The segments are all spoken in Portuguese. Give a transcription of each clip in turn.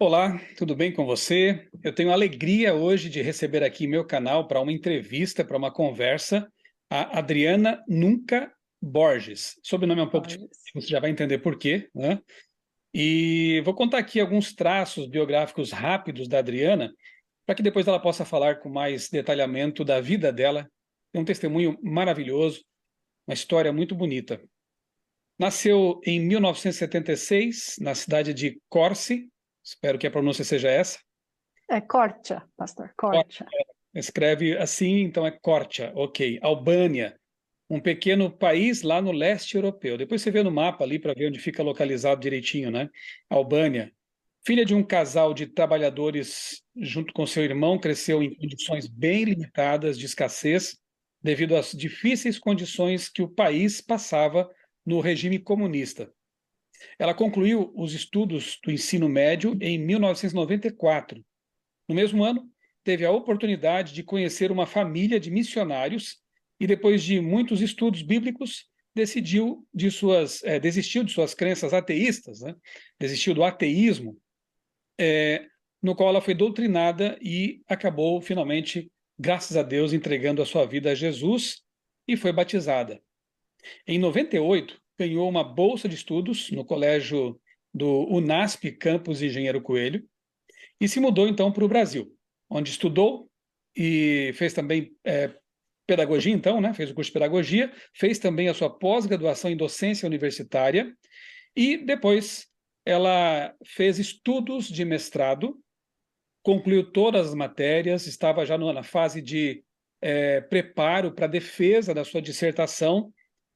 Olá, tudo bem com você? Eu tenho a alegria hoje de receber aqui em meu canal para uma entrevista, para uma conversa, a Adriana Nunca Borges. Sobrenome é um pouco difícil, Borges. você já vai entender por quê, né? E vou contar aqui alguns traços biográficos rápidos da Adriana, para que depois ela possa falar com mais detalhamento da vida dela. É um testemunho maravilhoso, uma história muito bonita. Nasceu em 1976, na cidade de Corse, espero que a pronúncia seja essa. É Cortia, pastor, Cortia. Escreve assim, então é Córtia, ok. Albânia, um pequeno país lá no leste europeu. Depois você vê no mapa ali para ver onde fica localizado direitinho, né? Albânia. Filha de um casal de trabalhadores junto com seu irmão, cresceu em condições bem limitadas de escassez, devido às difíceis condições que o país passava no regime comunista. Ela concluiu os estudos do ensino médio em 1994. No mesmo ano, teve a oportunidade de conhecer uma família de missionários e, depois de muitos estudos bíblicos, desistiu de suas crenças ateístas, né? Desistiu do ateísmo, no qual ela foi doutrinada e acabou, finalmente, graças a Deus, entregando a sua vida a Jesus e foi batizada. Em 98, ganhou uma bolsa de estudos no colégio do UNASP Campus Engenheiro Coelho, e se mudou então para o Brasil, onde estudou e fez também pedagogia, então, né? Fez o curso de pedagogia, fez também a sua pós-graduação em docência universitária e depois ela fez estudos de mestrado, concluiu todas as matérias, estava já na fase de preparo para a defesa da sua dissertação,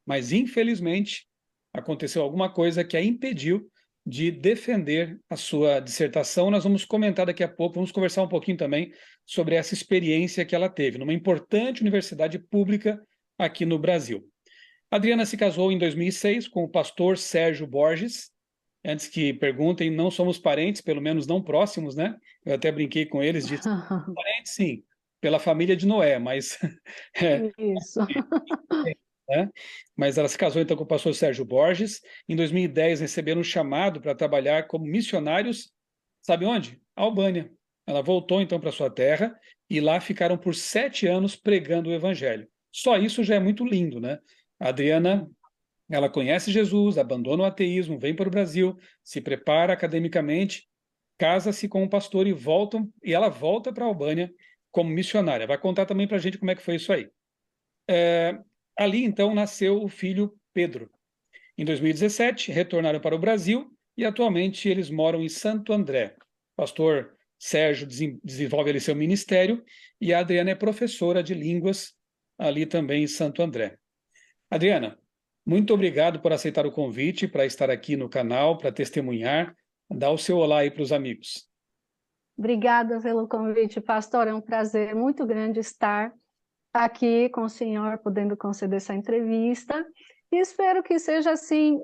mas infelizmente aconteceu alguma coisa que a impediu de defender a sua dissertação. Nós vamos comentar daqui a pouco, vamos conversar um pouquinho também sobre essa experiência que ela teve numa importante universidade pública aqui no Brasil. A Adriana se casou em 2006 com o pastor Sérgio Borges. Antes que perguntem, não somos parentes, pelo menos não próximos, né? Eu até brinquei com eles, disse, parentes sim, pela família de Noé, mas Isso. né? Mas ela se casou então com o pastor Sérgio Borges. Em 2010 receberam um chamado para trabalhar como missionários, sabe onde? Albânia. Ela voltou então para sua terra e lá ficaram por 7 anos pregando o evangelho. Só isso já é muito lindo, né? A Adriana, ela conhece Jesus, abandona o ateísmo, vem para o Brasil, se prepara academicamente, casa-se com um pastor e ela volta para a Albânia como missionária. Vai contar também para a gente como é que foi isso aí. Ali, então, nasceu o filho Pedro. Em 2017, retornaram para o Brasil e atualmente eles moram em Santo André. O pastor Sérgio desenvolve ali seu ministério e a Adriana é professora de línguas ali também em Santo André. Adriana, muito obrigado por aceitar o convite para estar aqui no canal, para testemunhar. Dá o seu olá aí para os amigos. Obrigada pelo convite, pastor. É um prazer muito grande estar aqui com o senhor, podendo conceder essa entrevista. E espero que seja, assim,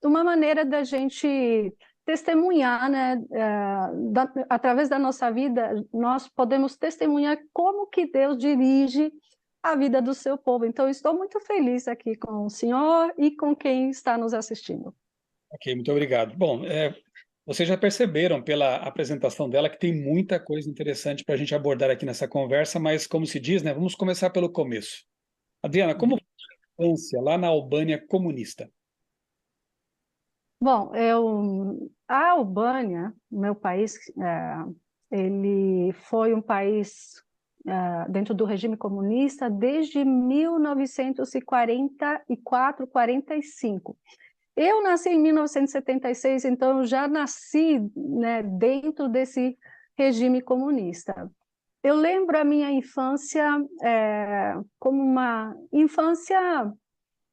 uma maneira da gente testemunhar, né? Através da nossa vida, nós podemos testemunhar como que Deus dirige a vida do seu povo. Então, estou muito feliz aqui com o senhor e com quem está nos assistindo. Ok, muito obrigado. Bom, vocês já perceberam pela apresentação dela que tem muita coisa interessante para a gente abordar aqui nessa conversa, mas como se diz, né, vamos começar pelo começo. Adriana, como foi a infância lá na Albânia comunista? Bom, a Albânia, meu país, ele foi um país dentro do regime comunista desde 1944, 45. Eu nasci em 1976, então eu já nasci, né, dentro desse regime comunista. Eu lembro a minha infância como uma infância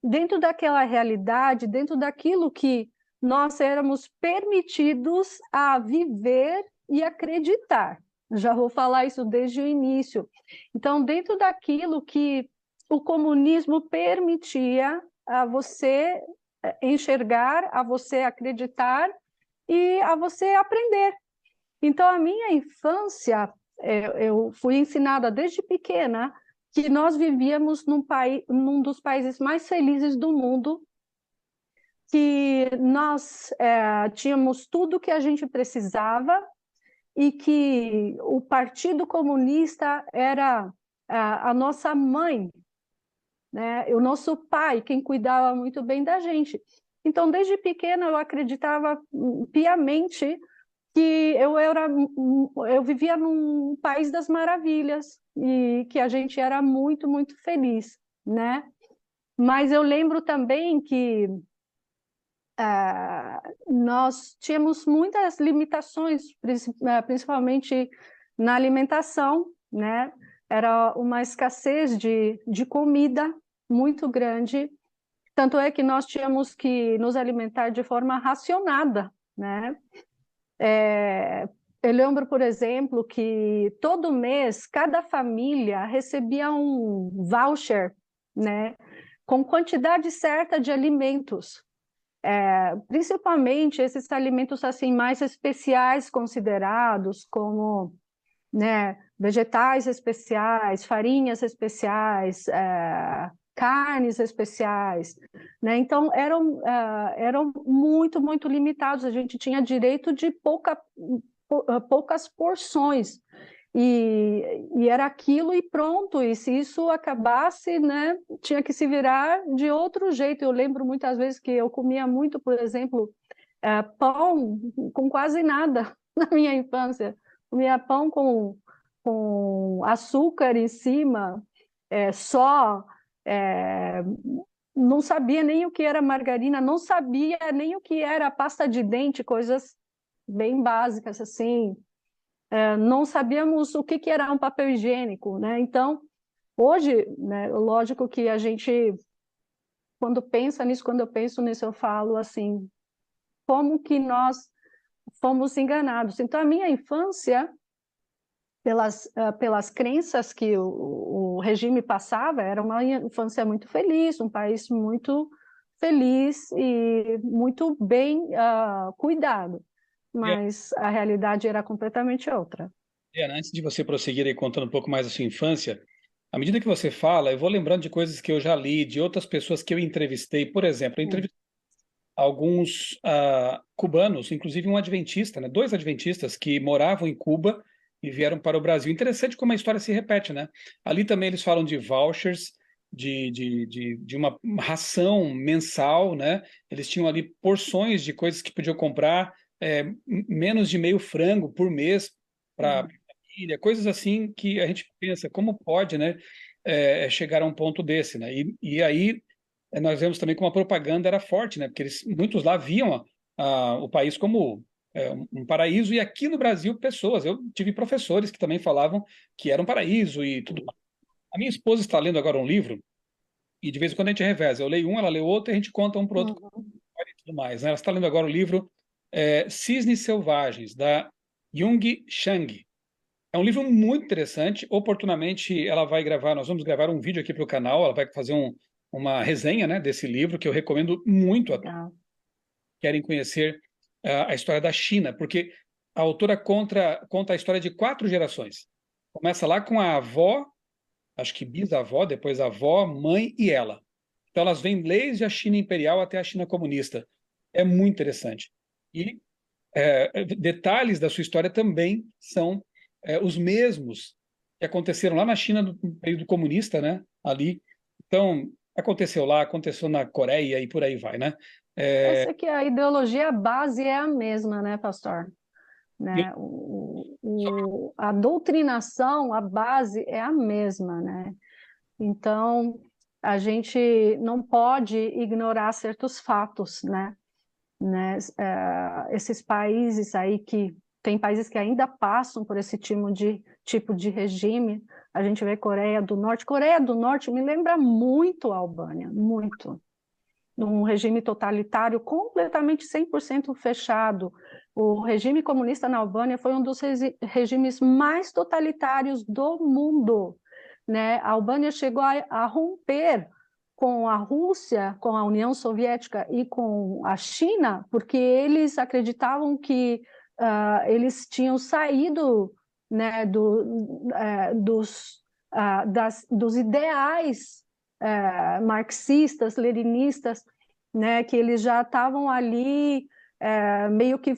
dentro daquela realidade, dentro daquilo que nós éramos permitidos a viver e acreditar. Já vou falar isso desde o início. Então, dentro daquilo que o comunismo permitia a você enxergar, a você acreditar e a você aprender. Então, a minha infância, eu fui ensinada desde pequena que nós vivíamos num dos países mais felizes do mundo, que nós tínhamos tudo que a gente precisava e que o Partido Comunista era a nossa mãe, né? O nosso pai, quem cuidava muito bem da gente. Então, desde pequena, eu acreditava piamente que eu vivia num país das maravilhas e que a gente era muito, muito feliz, né? Mas eu lembro também que nós tínhamos muitas limitações, principalmente na alimentação, né? Era uma escassez de comida muito grande, tanto é que nós tínhamos que nos alimentar de forma racionada, né? Eu lembro, por exemplo, que todo mês cada família recebia um voucher, né? Com quantidade certa de alimentos. Principalmente esses alimentos assim mais especiais considerados, como, né, vegetais especiais, farinhas especiais, carnes especiais, né? Então eram muito, muito limitados. A gente tinha direito de poucas porções. E era aquilo e pronto, e se isso acabasse, né, tinha que se virar de outro jeito. Eu lembro muitas vezes que eu comia muito, por exemplo, pão com quase nada na minha infância. Comia pão com açúcar em cima, só, é, não sabia nem o que era margarina, não sabia nem o que era pasta de dente, coisas bem básicas assim. Não sabíamos o que era um papel higiênico, né? Então, hoje, né, lógico que a gente, quando eu penso nisso, eu falo assim, como que nós fomos enganados? Então, a minha infância, pelas crenças que o regime passava, era uma infância muito feliz, um país muito feliz e muito bem cuidado, mas a realidade era completamente outra. Antes de você prosseguir aí contando um pouco mais da sua infância, à medida que você fala, eu vou lembrando de coisas que eu já li, de outras pessoas que eu entrevistei. Por exemplo, eu entrevistei alguns cubanos, inclusive um adventista, né? Dois adventistas que moravam em Cuba e vieram para o Brasil. Interessante como a história se repete, né? Ali também eles falam de vouchers, de uma ração mensal, né? Eles tinham ali porções de coisas que podiam comprar, menos de meio frango por mês para família, coisas assim que a gente pensa, como pode, né? Chegar a um ponto desse, né? E aí nós vemos também como a propaganda era forte, né? Porque muitos lá viam o país como um paraíso, e aqui no Brasil, pessoas. Eu tive professores que também falavam que era um paraíso e tudo mais. A minha esposa está lendo agora um livro, e de vez em quando a gente reveza. Eu leio um, ela lê outro, e a gente conta um para o outro e tudo mais, né? Ela está lendo agora o livro Cisnes Selvagens, da Jung Chang. É um livro muito interessante. Oportunamente, ela vai gravar, nós vamos gravar um vídeo aqui para o canal, ela vai fazer uma resenha, né, desse livro, que eu recomendo muito a todos Legal. que querem conhecer a história da China, porque a autora conta a história de 4 gerações. Começa lá com a avó, acho que bisavó, depois a avó, mãe e ela. Então elas vêm desde a China imperial até a China comunista. É muito interessante. E detalhes da sua história também são os mesmos que aconteceram lá na China no período comunista, né? Ali. Então, aconteceu lá, aconteceu na Coreia e por aí vai, né? Eu É, sei que a ideologia base é a mesma, né, pastor? e Né? A doutrinação, a base é a mesma, né? Então, a gente não pode ignorar certos fatos, né? Esses países aí que tem países que ainda passam por esse tipo de regime. A gente vê Coreia do Norte. Coreia do Norte me lembra muito a Albânia, muito. Num regime totalitário completamente 100% fechado. O regime comunista na Albânia foi um dos regimes mais totalitários do mundo, né? A Albânia chegou a romper com a Rússia, com a União Soviética e com a China, porque eles acreditavam que eles tinham saído, né, dos ideais marxistas, leninistas, né, que eles já estavam ali meio que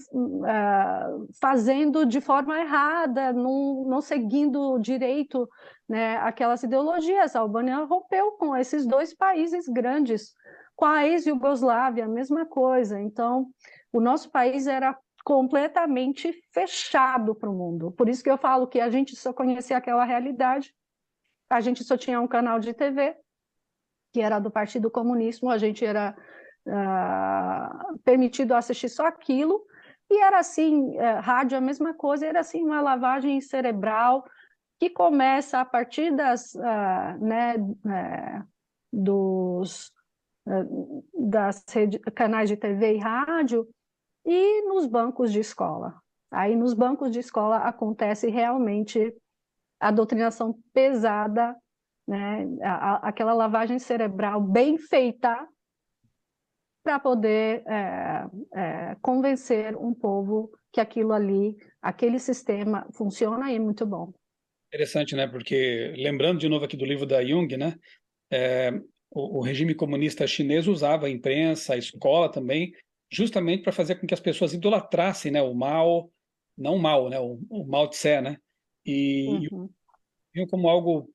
fazendo de forma errada, não seguindo direito, né, aquelas ideologias. A Albânia rompeu com esses dois países grandes, com a ex-Iugoslávia, a mesma coisa. Então, o nosso país era completamente fechado para o mundo. Por isso que eu falo que a gente só conhecia aquela realidade, a gente só tinha um canal de TV, que era do Partido Comunismo, a gente era permitido assistir só aquilo, e era assim, rádio a mesma coisa, era assim uma lavagem cerebral que começa a partir né, dos canais de TV e rádio e nos bancos de escola. Aí nos bancos de escola acontece realmente a doutrinação pesada, né, aquela lavagem cerebral bem feita para poder convencer um povo que aquilo ali, aquele sistema funciona e é muito bom. Interessante, né? Porque, lembrando de novo aqui do livro da Jung, né? É, o regime comunista chinês usava a imprensa, a escola também, justamente para fazer com que as pessoas idolatrassem, né? O Mao, não o Mao, né? O Mao Tse, né? E Uhum. viam como algo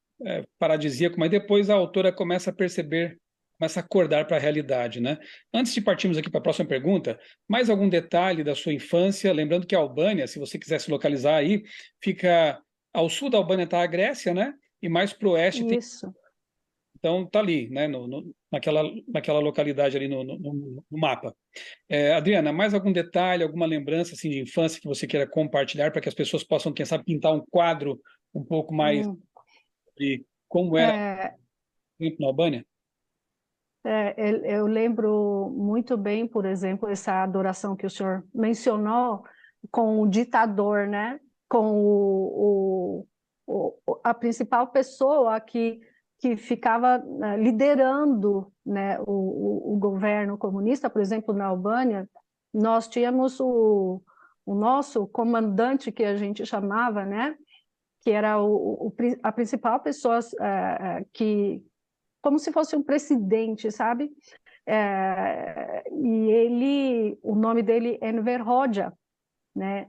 paradisíaco, mas depois a autora começa a perceber, começa a acordar para a realidade, né? Antes de partirmos aqui para a próxima pergunta, mais algum detalhe da sua infância? Lembrando que a Albânia, se você quiser se localizar aí, fica ao sul da Albânia está a Grécia, né? E mais para o oeste tem. Isso. Então está ali, né? Naquela localidade ali no mapa. Adriana, mais algum detalhe, alguma lembrança assim de infância que você queira compartilhar para que as pessoas possam, quem sabe, pintar um quadro um pouco mais Hum. de como era É, o tempo na Albânia? eu lembro muito bem, por exemplo, essa adoração que o senhor mencionou com o ditador, né? Com a principal pessoa que ficava liderando, né, o governo comunista. Por exemplo, na Albânia, nós tínhamos o nosso comandante, que a gente chamava, né? Que era a principal pessoa que como se fosse um presidente, sabe? E o nome dele é Enver Hoxha, né?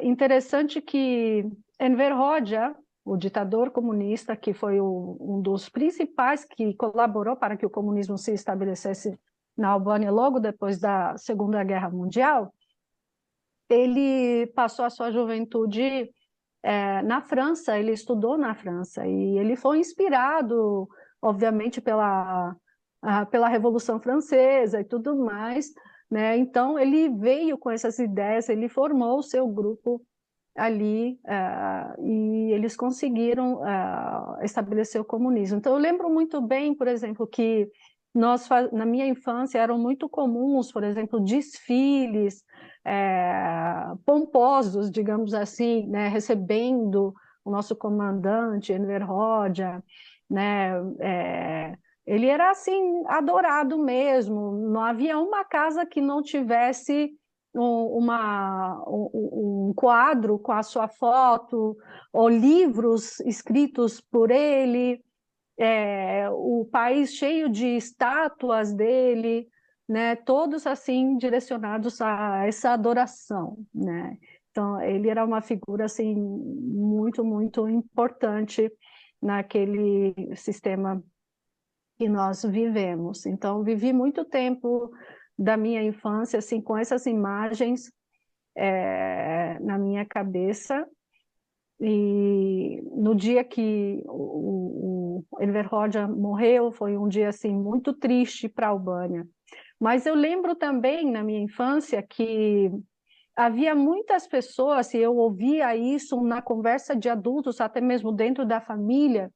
Interessante que Enver Hoxha, o ditador comunista, que foi um dos principais que colaborou para que o comunismo se estabelecesse na Albânia logo depois da Segunda Guerra Mundial, ele passou a sua juventude na França, ele estudou na França e ele foi inspirado, obviamente, pela Revolução Francesa e tudo mais, né? Então, ele veio com essas ideias, ele formou o seu grupo ali e eles conseguiram estabelecer o comunismo. Então, eu lembro muito bem, por exemplo, que na minha infância eram muito comuns, por exemplo, desfiles pomposos, digamos assim, né, recebendo o nosso comandante, Enver Hoxha, né, ele era assim adorado mesmo. Não havia uma casa que não tivesse um quadro com a sua foto, ou livros escritos por ele, o país cheio de estátuas dele, né, todos assim direcionados a essa adoração, né? Então ele era uma figura assim muito, muito importante naquele sistema que nós vivemos. Então vivi muito tempo da minha infância assim com essas imagens na minha cabeça. E no dia que o Enver Hoxha morreu, foi um dia assim muito triste para a Albânia. Mas eu lembro também na minha infância que havia muitas pessoas, e eu ouvia isso na conversa de adultos, até mesmo dentro da família,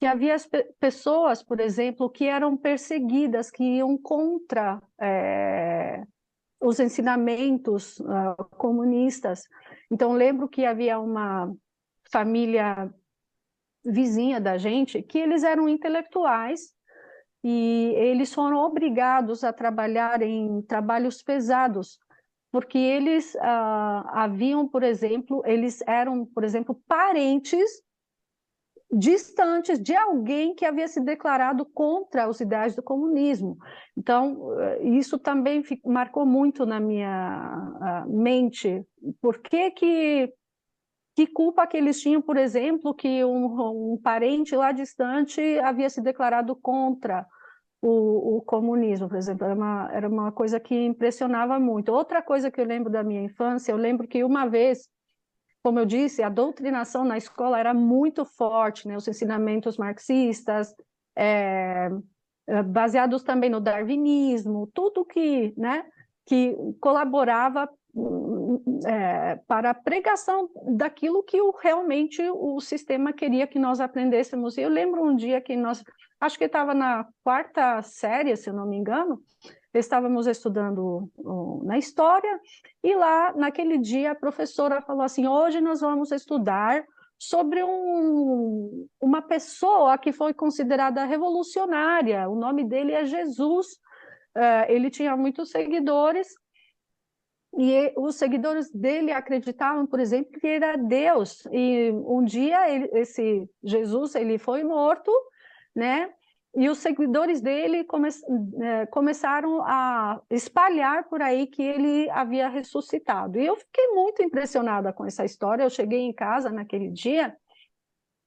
que havia pessoas, por exemplo, que eram perseguidas, que iam contra os ensinamentos comunistas. Então lembro que havia uma família vizinha da gente, que eles eram intelectuais e eles foram obrigados a trabalhar em trabalhos pesados, porque eles haviam, por exemplo, eles eram, por exemplo, parentes distantes de alguém que havia se declarado contra os ideais do comunismo. Então, isso também marcou muito na minha mente. Por que culpa que eles tinham, por exemplo, que um parente lá distante havia se declarado contra o comunismo, por exemplo? Era uma coisa que impressionava muito. Outra coisa que eu lembro da minha infância, eu lembro que uma vez, como eu disse, a doutrinação na escola era muito forte, né? Os ensinamentos marxistas, baseados também no darwinismo, tudo que, né, que colaborava para a pregação daquilo que realmente o sistema queria que nós aprendêssemos. E eu lembro um dia que nós, acho que estava na 4ª série, se eu não me engano, estávamos estudando na história, e lá, naquele dia, a professora falou assim: hoje nós vamos estudar sobre uma pessoa que foi considerada revolucionária, o nome dele é Jesus. Ele tinha muitos seguidores, e os seguidores dele acreditavam, por exemplo, que era Deus. E um dia esse Jesus ele foi morto, né? E os seguidores dele começaram a espalhar por aí que ele havia ressuscitado. E eu fiquei muito impressionada com essa história. Eu cheguei em casa naquele dia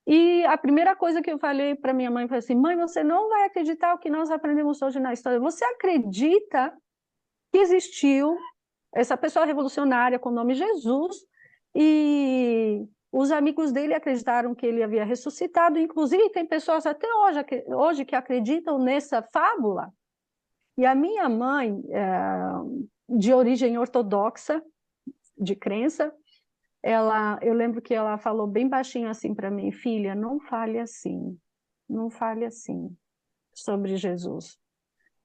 e a primeira coisa que eu falei para minha mãe foi assim: mãe, você não vai acreditar o que nós aprendemos hoje na história. Você acredita que existiu essa pessoa revolucionária com o nome Jesus, e os amigos dele acreditaram que ele havia ressuscitado? Inclusive tem pessoas até hoje que acreditam nessa fábula. E a minha mãe, de origem ortodoxa, de crença, eu lembro que ela falou bem baixinho assim para mim: filha, não fale assim sobre Jesus.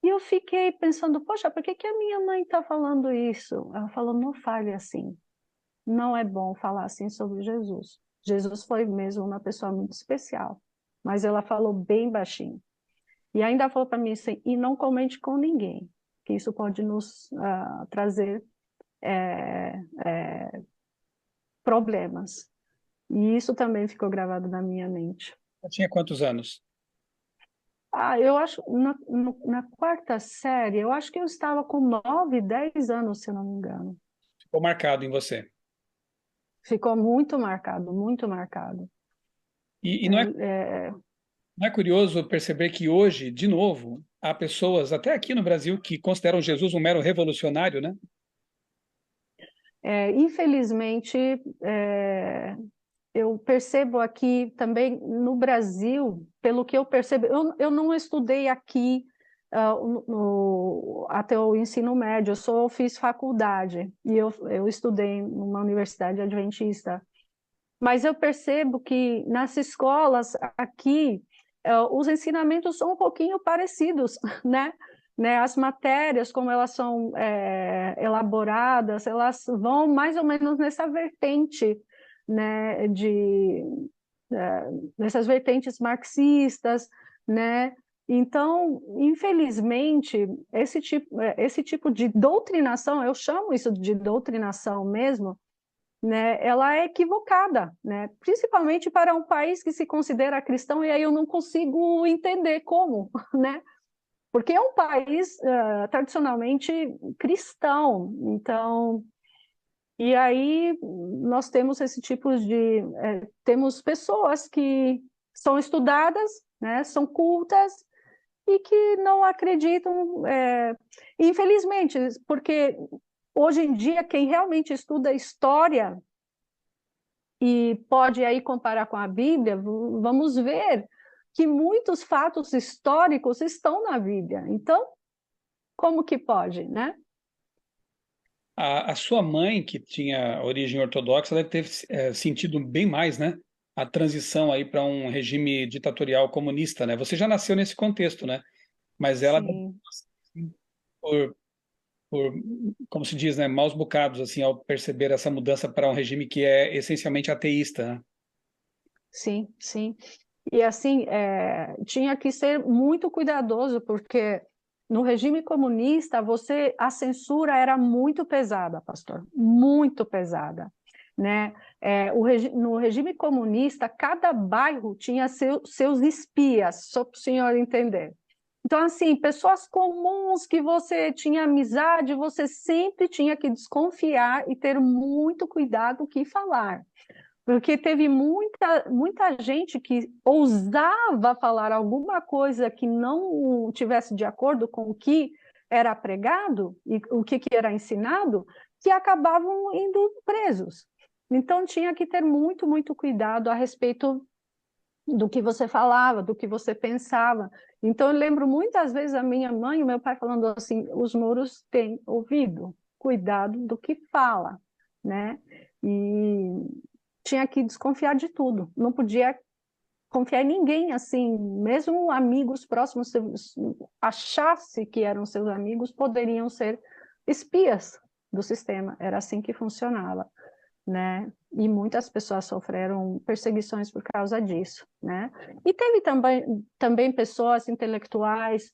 E eu fiquei pensando: poxa, por que a minha mãe está falando isso? Ela falou: não fale assim, não é bom falar assim sobre Jesus. Jesus foi mesmo uma pessoa muito especial, mas ela falou bem baixinho. E ainda falou para mim assim: e não comente com ninguém, que isso pode nos trazer problemas. E isso também ficou gravado na minha mente. Você tinha quantos anos? Eu acho, na 4ª série, eu acho que eu estava com 9, 10 anos, se eu não me engano. Ficou marcado em você. Ficou muito marcado, muito marcado. E não é curioso perceber que hoje, de novo, há pessoas, até aqui no Brasil, que consideram Jesus um mero revolucionário, né? Infelizmente, eu percebo aqui também no Brasil, pelo que eu percebo, eu não estudei aqui até o ensino médio, eu fiz faculdade, e eu estudei numa universidade adventista. Mas eu percebo que nas escolas aqui, os ensinamentos são um pouquinho parecidos, né? As matérias, como elas são elaboradas, elas vão mais ou menos nessa vertente, né? Nessas vertentes marxistas, né? Então, infelizmente, esse tipo de doutrinação, eu chamo isso de doutrinação mesmo, né, ela é equivocada, né, principalmente para um país que se considera cristão, e aí eu não consigo entender como, né, porque é um país tradicionalmente cristão. Então, e aí nós temos esse tipo temos pessoas que são estudadas, né, são cultas, e que não acreditam, infelizmente, porque hoje em dia quem realmente estuda história e pode aí comparar com a Bíblia, vamos ver que muitos fatos históricos estão na Bíblia. Então, como que pode, né? A sua mãe, que tinha origem ortodoxa, deve ter sentido bem mais, né? A transição aí para um regime ditatorial comunista, né? Você já nasceu nesse contexto, né? Mas ela, Sim, por, por, como se diz, né? Maus bocados, assim, ao perceber essa mudança para um regime que é essencialmente ateísta, né? sim, sim. E assim, tinha que ser muito cuidadoso, porque no regime comunista, a censura era muito pesada, pastor, muito pesada. né? No regime comunista, cada bairro tinha seus espias, só para o senhor entender. Então, assim, pessoas comuns que você tinha amizade, você sempre tinha que desconfiar e ter muito cuidado o que falar. Porque teve muita gente que ousava falar alguma coisa que não tivesse de acordo com o que era pregado e o que era ensinado, que acabavam indo presos. Então, tinha que ter muito cuidado a respeito do que você falava, do que você pensava. Então, eu lembro muitas vezes a minha mãe e o meu pai falando assim: os muros têm ouvido, cuidado do que fala, né? E tinha que desconfiar de tudo, não podia confiar em ninguém, assim, mesmo amigos próximos, se achasse que eram seus amigos, poderiam ser espias do sistema, era assim que funcionava, né? E muitas pessoas sofreram perseguições por causa disso, né? E teve também pessoas intelectuais,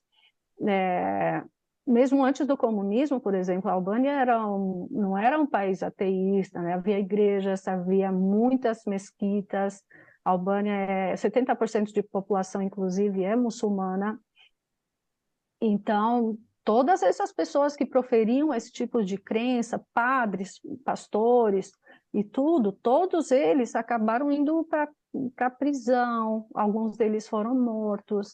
mesmo antes do comunismo, por exemplo, a Albânia não era um país ateísta, né? Havia igrejas, havia muitas mesquitas, a Albânia 70% de população, inclusive, é muçulmana. Então, todas essas pessoas que proferiam esse tipo de crença, padres, pastores e tudo, todos eles acabaram indo para a prisão, alguns deles foram mortos.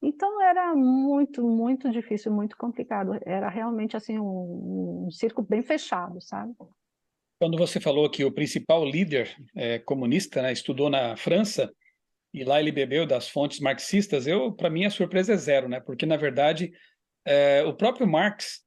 Então era muito difícil, muito complicado. Era realmente assim um circo bem fechado, sabe? Quando você falou que o principal líder comunista, né, estudou na França, e lá ele bebeu das fontes marxistas, para mim a surpresa é zero, né? Porque na verdade o próprio Marx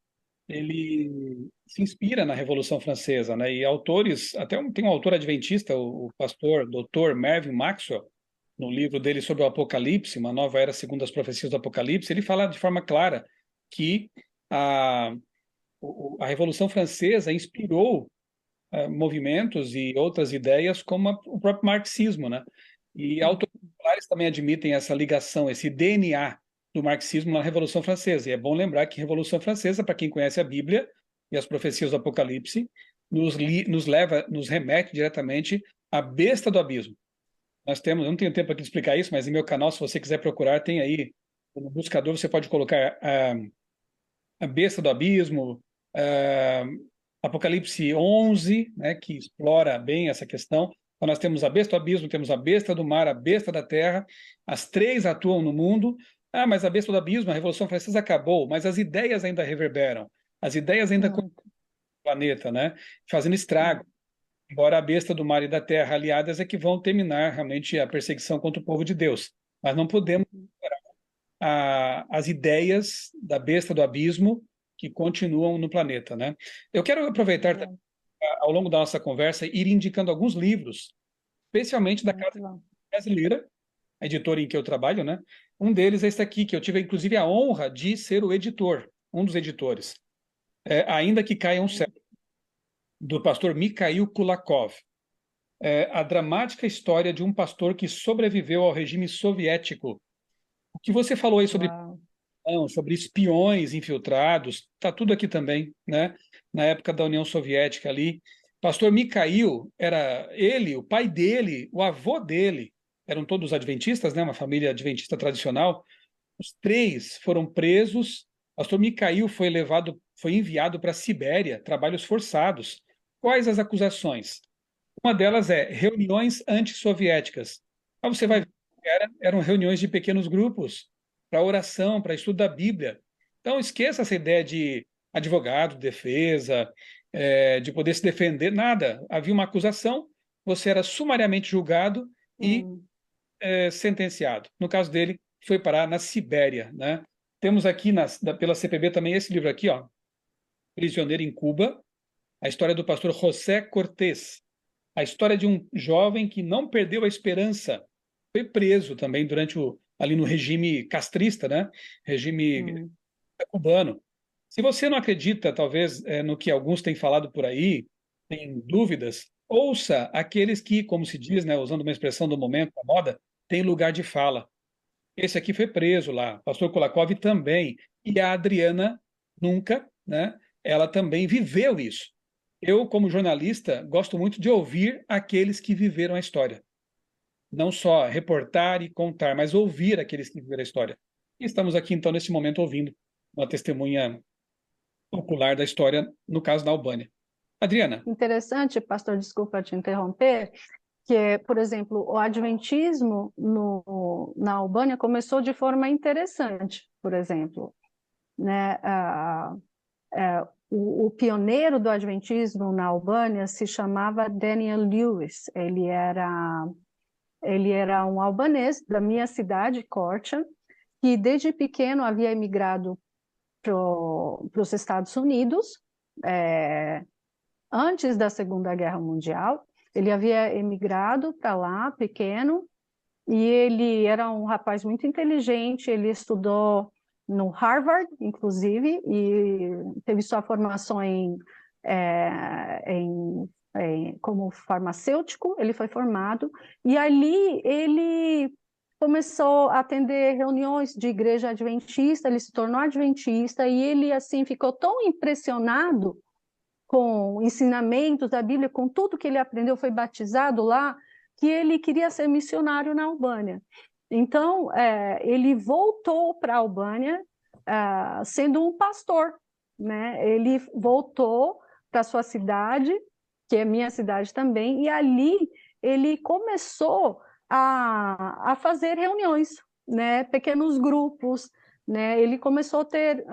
ele se inspira na Revolução Francesa, né? E autores, tem um autor adventista, o pastor Dr. Mervyn Maxwell, no livro dele sobre o Apocalipse, Uma Nova Era segundo as Profecias do Apocalipse, ele fala de forma clara que a, a Revolução Francesa inspirou movimentos e outras ideias como o próprio marxismo, né? E autores populares também admitem essa ligação, esse DNA do marxismo na Revolução Francesa. E é bom lembrar que a Revolução Francesa, para quem conhece a Bíblia e as profecias do Apocalipse, nos remete diretamente à besta do abismo. Eu não tenho tempo aqui de explicar isso, mas em meu canal, se você quiser procurar, tem aí no buscador, você pode colocar a besta do abismo, Apocalipse 11, né, que explora bem essa questão. Então, nós temos a besta do abismo, temos a besta do mar, a besta da terra, as três atuam no mundo. Ah, mas a besta do abismo, a Revolução Francesa acabou, mas as ideias ainda reverberam, as ideias ainda continuam no planeta, né, fazendo estrago. Embora a besta do mar e da terra aliadas é que vão terminar realmente a perseguição contra o povo de Deus. Mas não podemos as ideias da besta do abismo que continuam no planeta, né? Eu quero aproveitar ao longo da nossa conversa ir indicando alguns livros, especialmente da Casa Brasileira, a editora em que eu trabalho, né? Um deles é esse aqui, que eu tive inclusive a honra de ser o editor, um dos editores. Ainda que caia um céu, do pastor Mikhail Kulakov. A dramática história de um pastor que sobreviveu ao regime soviético. O que você falou aí sobre espiões infiltrados, está tudo aqui também, né? Na época da União Soviética ali. Pastor Mikhail, o pai dele, o avô dele, eram todos adventistas, né? Uma família adventista tradicional. Os três foram presos. Pastor Mikhail foi enviado para a Sibéria, trabalhos forçados. Quais as acusações? Uma delas é reuniões antissoviéticas. Aí você vai ver, eram reuniões de pequenos grupos para oração, para estudo da Bíblia. Então, esqueça essa ideia de advogado, defesa, de poder se defender, nada. Havia uma acusação, você era sumariamente julgado e sentenciado. No caso dele, foi parar na Sibéria, né? Temos aqui pela CPB também esse livro aqui, ó, Prisioneiro em Cuba, a história do pastor José Cortés, a história de um jovem que não perdeu a esperança, foi preso também ali no regime castrista, né? Regime cubano. Se você não acredita, talvez, no que alguns têm falado por aí, tem dúvidas, ouça aqueles que, como se diz, né, usando uma expressão do momento, da moda, tem lugar de fala. Esse aqui foi preso lá, pastor Kulakov também, e a Adriana nunca, né? Ela também viveu isso. Eu, como jornalista, gosto muito de ouvir aqueles que viveram a história. Não só reportar e contar, mas ouvir aqueles que viveram a história. E estamos aqui, então, nesse momento, ouvindo uma testemunha popular da história, no caso da Albânia. Adriana. Interessante, pastor, desculpa te interromper, que, por exemplo, o adventismo na Albânia começou de forma interessante, por exemplo, né? O pioneiro do adventismo na Albânia se chamava Daniel Lewis. Ele era um albanês da minha cidade, Corcha, que desde pequeno havia emigrado para os Estados Unidos, antes da Segunda Guerra Mundial. Ele havia emigrado para lá, pequeno, e ele era um rapaz muito inteligente. Ele estudou no Harvard, inclusive, e teve sua formação como farmacêutico. Ele foi formado, e ali ele começou a atender reuniões de igreja adventista. Ele se tornou adventista, e ele assim ficou tão impressionado com ensinamentos da Bíblia, com tudo que ele aprendeu, foi batizado lá, que ele queria ser missionário na Albânia. Então, ele voltou para a Albânia sendo um pastor, né? Ele voltou para sua cidade, que é minha cidade também, e ali ele começou a fazer reuniões, né? Pequenos grupos, né? Ele começou a ter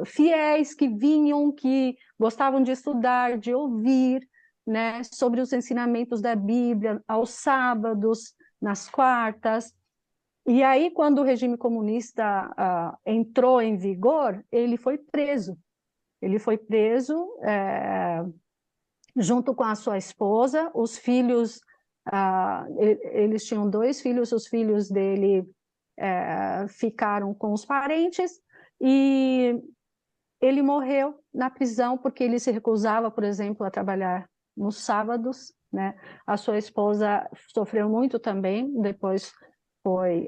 fiéis que vinham, que gostavam de estudar, de ouvir, né, sobre os ensinamentos da Bíblia, aos sábados, nas quartas. E aí, quando o regime comunista entrou em vigor, ele foi preso. Ele foi preso junto com a sua esposa. Os filhos, eles tinham 2 filhos, os filhos dele ficaram com os parentes, e ele morreu na prisão porque ele se recusava, por exemplo, a trabalhar nos sábados, né? A sua esposa sofreu muito também, depois foi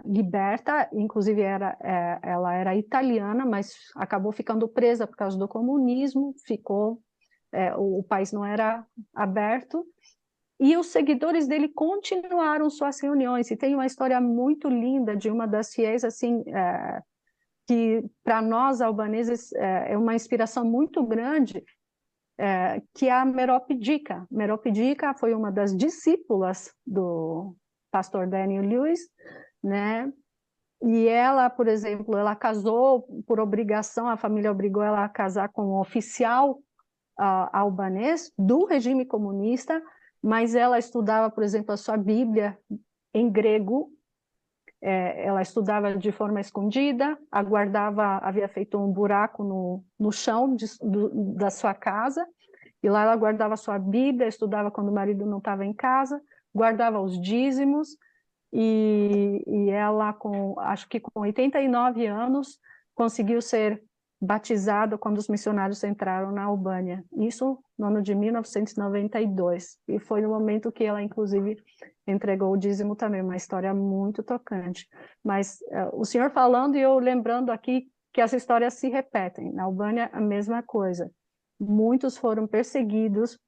liberta, inclusive ela era italiana, mas acabou ficando presa por causa do comunismo, o país não era aberto. E os seguidores dele continuaram suas reuniões. E tem uma história muito linda de uma das fiéis, assim, que para nós albaneses é uma inspiração muito grande, que é a Meropidika. Meropidika foi uma das discípulas do pastor Daniel Lewis, né? E ela, por exemplo, ela casou por obrigação, a família obrigou ela a casar com um oficial albanês do regime comunista, mas ela estudava, por exemplo, a sua Bíblia em grego. Ela estudava de forma escondida, havia feito um buraco no chão da sua casa, e lá ela guardava a sua Bíblia, estudava quando o marido não estava em casa, guardava os dízimos, e ela, acho que com 89 anos, conseguiu ser batizada quando os missionários entraram na Albânia. Isso no ano de 1992. E foi no momento que ela, inclusive, entregou o dízimo também. Uma história muito tocante. Mas o senhor falando e eu lembrando aqui que as histórias se repetem. Na Albânia, a mesma coisa. Muitos foram perseguidos,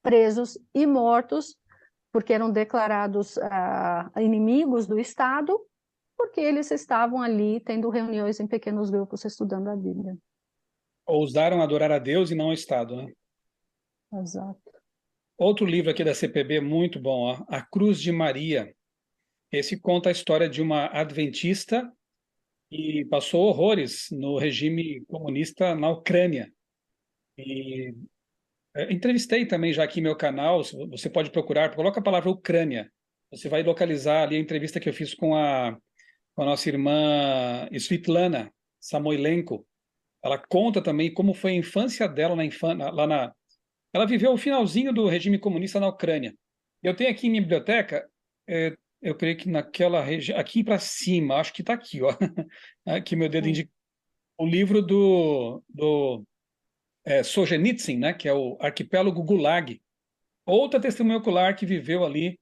presos e mortos, porque eram declarados inimigos do Estado, porque eles estavam ali tendo reuniões em pequenos grupos estudando a Bíblia. Ousaram adorar a Deus e não ao Estado, né? Exato. Outro livro aqui da CPB muito bom, ó, A Cruz de Maria. Esse conta a história de uma adventista que passou horrores no regime comunista na Ucrânia. E entrevistei também já aqui meu canal, você pode procurar, coloca a palavra Ucrânia. Você vai localizar ali a entrevista que eu fiz com a nossa irmã Svitlana Samoilenko. Ela conta também como foi a infância dela Ela viveu o finalzinho do regime comunista na Ucrânia. Eu tenho aqui em minha biblioteca, eu creio que naquela região, aqui para cima, acho que está aqui, ó. Aqui meu dedo indica o livro do Solzhenitsyn, né, que é o Arquipélago Gulag. Outra testemunha ocular que viveu ali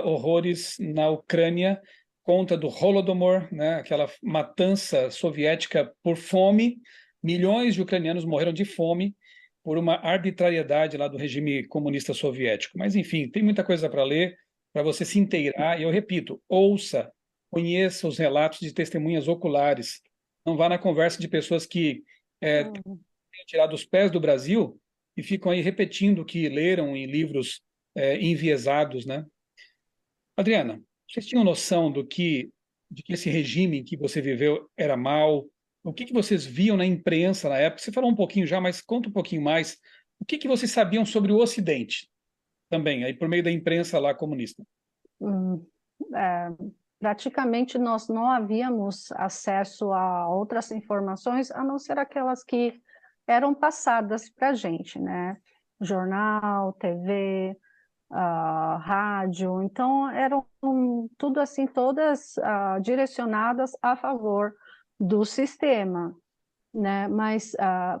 horrores na Ucrânia, conta do Holodomor, né, aquela matança soviética por fome, milhões de ucranianos morreram de fome por uma arbitrariedade lá do regime comunista soviético. Mas, enfim, tem muita coisa para ler, para você se inteirar. E eu repito, ouça, conheça os relatos de testemunhas oculares. Não vá na conversa de pessoas que têm tirado os pés do Brasil e ficam aí repetindo o que leram em livros enviesados, né? Adriana, vocês tinham noção de que esse regime em que você viveu era mau? O que vocês viam na imprensa na época? Você falou um pouquinho já, mas conta um pouquinho mais. O que vocês sabiam sobre o Ocidente também, aí por meio da imprensa lá comunista? Hum, é, praticamente nós não havíamos acesso a outras informações, a não ser aquelas que eram passadas para a gente, né? Jornal, TV, rádio, então eram tudo assim, todas direcionadas a favor do sistema, né? Mas,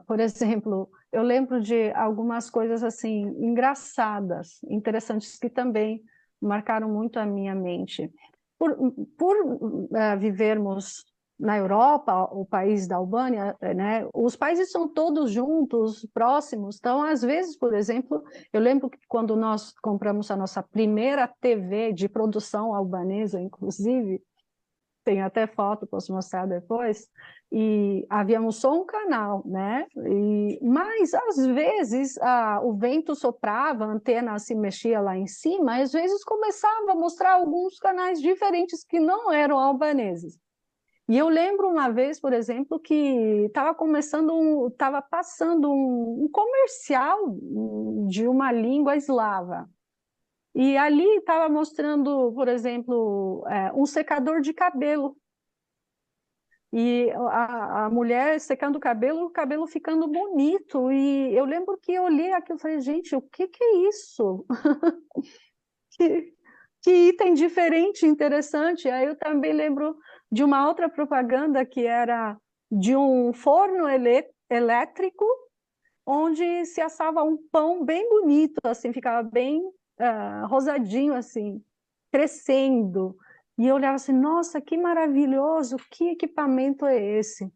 por exemplo, eu lembro de algumas coisas assim engraçadas, interessantes que também marcaram muito a minha mente. Por vivermos na Europa, o país da Albânia, né, os países são todos juntos, próximos, então, às vezes, por exemplo, eu lembro que quando nós compramos a nossa primeira TV de produção albanesa, inclusive, tem até foto, posso mostrar depois, e havíamos só um canal, né? Mas, às vezes, o vento soprava, a antena se mexia lá em cima, e às vezes começava a mostrar alguns canais diferentes que não eram albaneses. E eu lembro uma vez, por exemplo, que estava passando um comercial de uma língua eslava. E ali estava mostrando, por exemplo, um secador de cabelo. E a mulher secando o cabelo ficando bonito. E eu lembro que eu olhei aquilo e falei, gente, o que é isso? que, que item diferente, interessante. Aí eu também lembro de uma outra propaganda que era de um forno elétrico, onde se assava um pão bem bonito, assim, ficava bem rosadinho, assim, crescendo. E eu olhava assim, nossa, que maravilhoso, que equipamento é esse?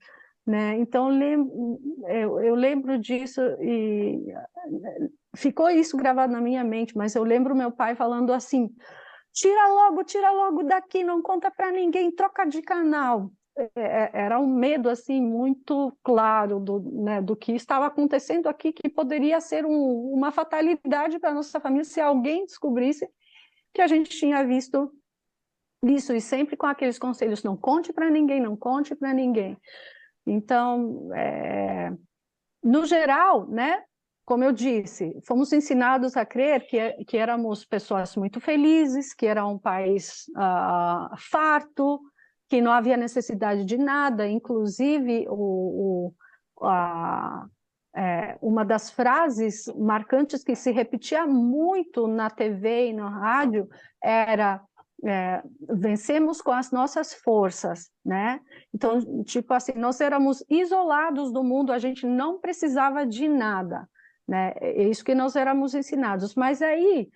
Né? Então, eu lembro disso e ficou isso gravado na minha mente, mas eu lembro meu pai falando assim, tira logo daqui, não conta para ninguém, troca de canal. Era um medo assim muito claro né, do que estava acontecendo aqui, que poderia ser uma fatalidade para a nossa família se alguém descobrisse que a gente tinha visto isso, e sempre com aqueles conselhos, não conte para ninguém, não conte para ninguém. Então, no geral, né, como eu disse, fomos ensinados a crer que éramos pessoas muito felizes, que era um país farto, que não havia necessidade de nada, inclusive uma das frases marcantes que se repetia muito na TV e na rádio era vencemos com as nossas forças, né? Então, tipo assim, nós éramos isolados do mundo, a gente não precisava de nada, né? É isso que nós éramos ensinados. Mas aí,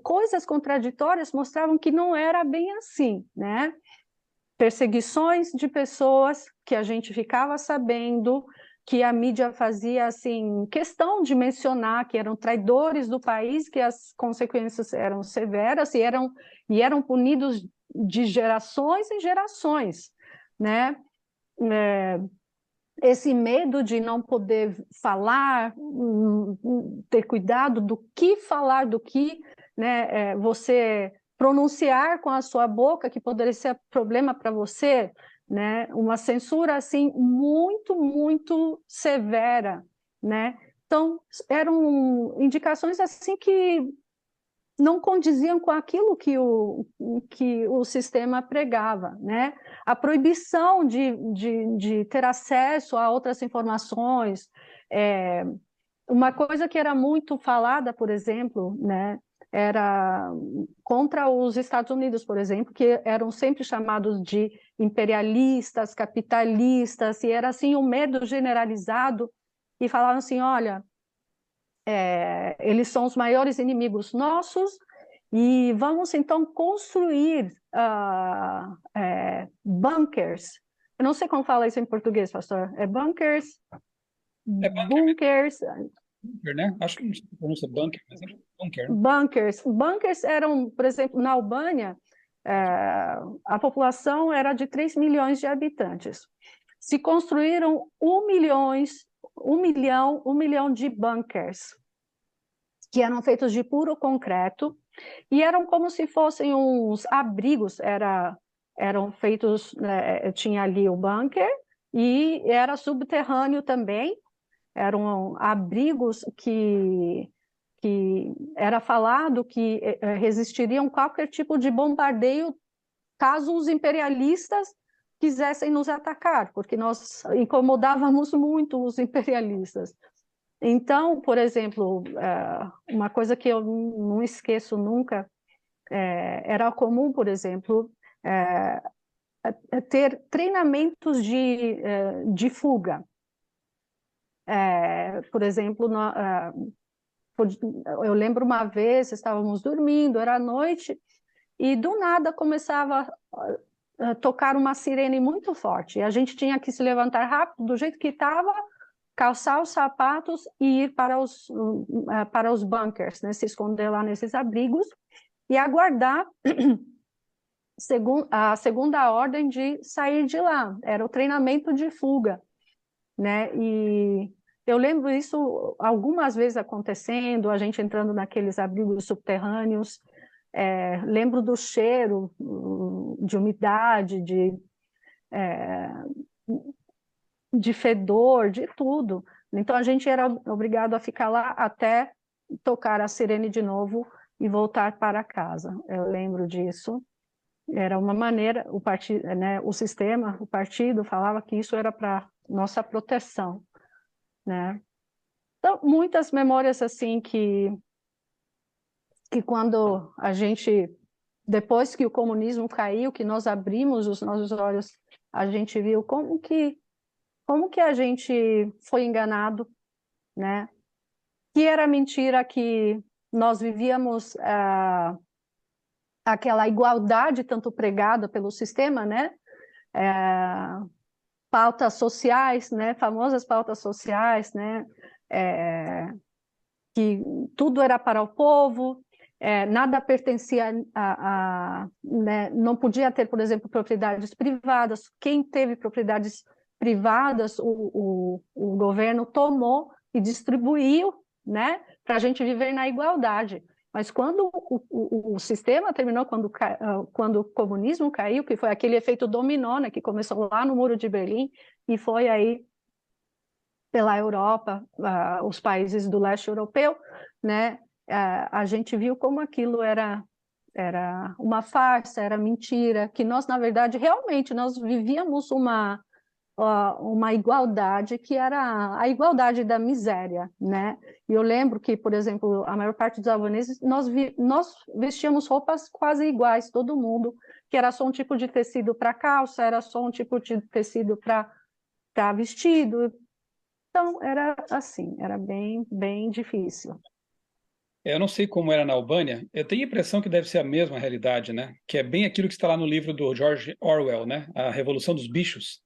coisas contraditórias mostravam que não era bem assim, né? Perseguições de pessoas que a gente ficava sabendo, que a mídia fazia assim questão de mencionar que eram traidores do país, que as consequências eram severas e eram punidos de gerações em gerações, né? Esse medo de não poder falar, ter cuidado do que falar, do que, né, você pronunciar com a sua boca, que poderia ser problema para você, né? Uma censura assim muito, muito severa, né? Então, eram indicações assim que não condiziam com aquilo que o sistema pregava, né? A proibição de ter acesso a outras informações, uma coisa que era muito falada, por exemplo, né, era contra os Estados Unidos, por exemplo, que eram sempre chamados de imperialistas, capitalistas, e era assim um medo generalizado, e falavam assim, olha, eles são os maiores inimigos nossos, e vamos então construir bunkers, Eu não sei como fala isso em português, pastor. É bunkers? É Bunkers? bunker, né? Acho que não se pronuncia bunker, mas é bunker, né? Bunkers eram, por exemplo, na Albânia, a população era de 3 milhões de habitantes. Se construíram 1 milhão de bunkers, que eram feitos de puro concreto, e eram como se fossem uns abrigos, eram feitos, tinha ali o bunker, e era subterrâneo também, eram abrigos que era falado que resistiriam qualquer tipo de bombardeio caso os imperialistas quisessem nos atacar, porque nós incomodávamos muito os imperialistas. Então, por exemplo, uma coisa que eu não esqueço nunca, era comum, por exemplo, ter treinamentos de fuga. Por exemplo, eu lembro uma vez, estávamos dormindo, era noite, e do nada começava a tocar uma sirene muito forte. E a gente tinha que se levantar rápido, do jeito que estava, calçar os sapatos e ir para os bunkers, né? Se esconder lá nesses abrigos e aguardar a segunda ordem de sair de lá. Era o treinamento de fuga, né? E eu lembro isso algumas vezes acontecendo, a gente entrando naqueles abrigos subterrâneos. Lembro do cheiro, de umidade, de fedor, de tudo. Então a gente era obrigado a ficar lá até tocar a sirene de novo e voltar para casa. Eu lembro disso. Era uma maneira, o partido, né, o sistema, o partido falava que isso era para nossa proteção, né? Então, muitas memórias assim que quando a gente, depois que o comunismo caiu, que nós abrimos os nossos olhos, a gente viu como que a gente foi enganado, né? Que era mentira que nós vivíamos aquela igualdade tanto pregada pelo sistema, né? Pautas sociais, né? Famosas pautas sociais, né? Que tudo era para o povo, nada pertencia né? Não podia ter, por exemplo, propriedades privadas. Quem teve propriedades privadas, o governo tomou e distribuiu, né? Para a gente viver na igualdade. Mas quando o sistema terminou, quando o comunismo caiu, que foi aquele efeito dominó, né, que começou lá no Muro de Berlim e foi aí pela Europa, os países do leste europeu, né, a gente viu como aquilo era uma farsa, era mentira, que nós, na verdade, realmente, nós vivíamos uma igualdade que era a igualdade da miséria, né? E eu lembro que, por exemplo, a maior parte dos albaneses, nós vestíamos roupas quase iguais, todo mundo, que era só um tipo de tecido para calça, era só um tipo de tecido para vestido. Então, era assim, era bem, bem difícil. Eu não sei como era na Albânia, eu tenho a impressão que deve ser a mesma realidade, né? Que é bem aquilo que está lá no livro do George Orwell, né? A Revolução dos Bichos.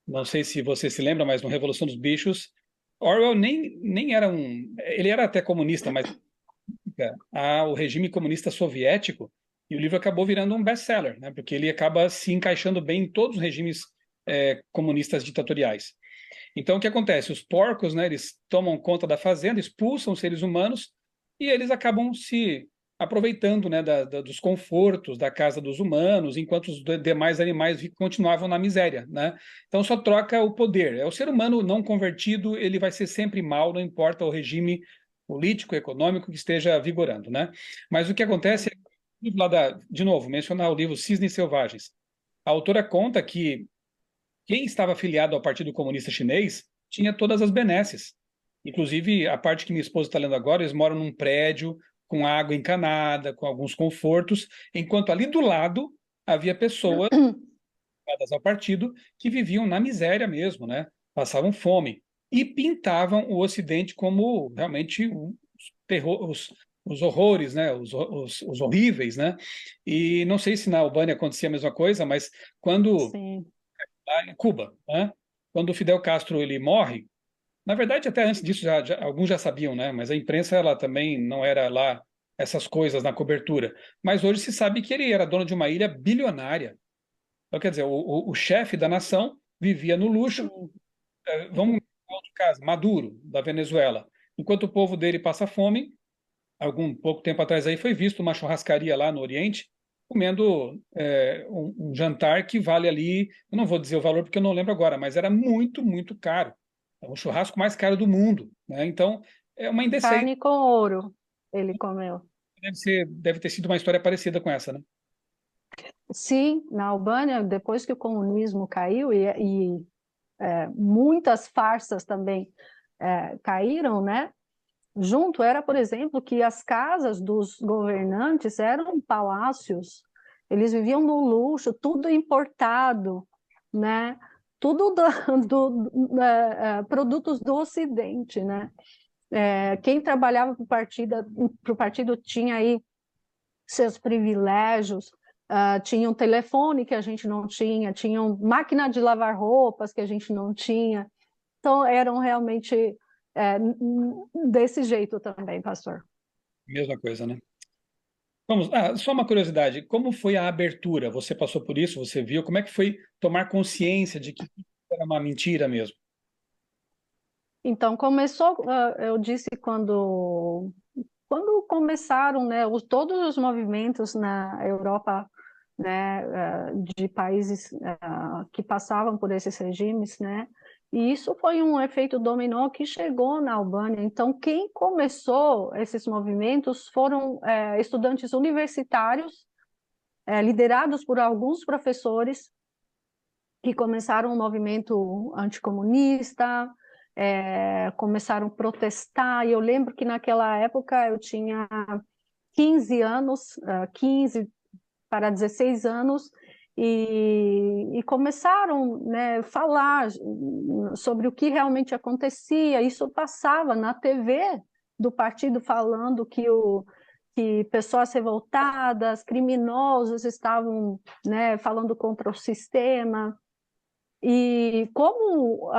Não sei se você se lembra, mas no Revolução dos Bichos, Orwell nem era um. Ele era até comunista, mas o regime comunista soviético, e o livro acabou virando um best-seller, né? Porque ele acaba se encaixando bem em todos os regimes comunistas ditatoriais. Então, o que acontece? Os porcos, né, eles tomam conta da fazenda, expulsam os seres humanos e eles acabam se aproveitando, né, dos confortos da casa dos humanos, enquanto os demais animais continuavam na miséria, né? Então, só troca o poder. O ser humano não convertido, ele vai ser sempre mal, não importa o regime político, econômico que esteja vigorando, né? Mas o que acontece é, de novo, mencionar o livro Cisnes Selvagens. A autora conta que quem estava afiliado ao Partido Comunista Chinês tinha todas as benesses. Inclusive, a parte que minha esposa está lendo agora, eles moram num prédio com água encanada, com alguns confortos, enquanto ali do lado havia pessoas ligadas ao partido que viviam na miséria mesmo, né? Passavam fome e pintavam o Ocidente como realmente os horrores, né? Os horríveis, né? E não sei se na Albânia acontecia a mesma coisa, mas quando Sim. em Cuba, né? Quando o Fidel Castro ele morre, na verdade até antes disso alguns já sabiam, né? Mas a imprensa ela também não era lá essas coisas na cobertura. Mas hoje se sabe que ele era dono de uma ilha bilionária. Então, quer dizer, o chefe da nação vivia no luxo. Sim. Vamos em outro caso, Maduro, da Venezuela. Enquanto o povo dele passa fome, algum pouco tempo atrás aí foi visto uma churrascaria lá no Oriente, comendo um jantar que vale ali, eu não vou dizer o valor porque eu não lembro agora, mas era muito, muito caro. É o churrasco mais caro do mundo, né? Então, é uma indecência. Carne com ouro, ele comeu. Deve ter sido uma história parecida com essa, né? Sim, na Albânia, depois que o comunismo caiu muitas farsas também caíram, né? Junto era, por exemplo, que as casas dos governantes eram palácios, eles viviam no luxo, tudo importado, né? Tudo produtos do Ocidente, né? Quem trabalhava para o partido tinha aí seus privilégios, tinha um telefone que a gente não tinha, tinha máquina de lavar roupas que a gente não tinha. Então, eram realmente desse jeito também, pastor. Mesma coisa, né? Vamos, só uma curiosidade, como foi a abertura? Você passou por isso, você viu? Como é que foi tomar consciência de que era uma mentira mesmo? Então, começou, eu disse, quando começaram, né, todos os movimentos na Europa, né, de países que passavam por esses regimes, né, e isso foi um efeito dominó que chegou na Albânia. Então, quem começou esses movimentos foram estudantes universitários, liderados por alguns professores, que começaram um movimento anticomunista, começaram a protestar, e eu lembro que naquela época eu tinha 15 anos, 15 para 16 anos, e começaram, né, a falar sobre o que realmente acontecia. Isso passava na TV do partido falando que pessoas revoltadas, criminosos estavam, né, falando contra o sistema. E como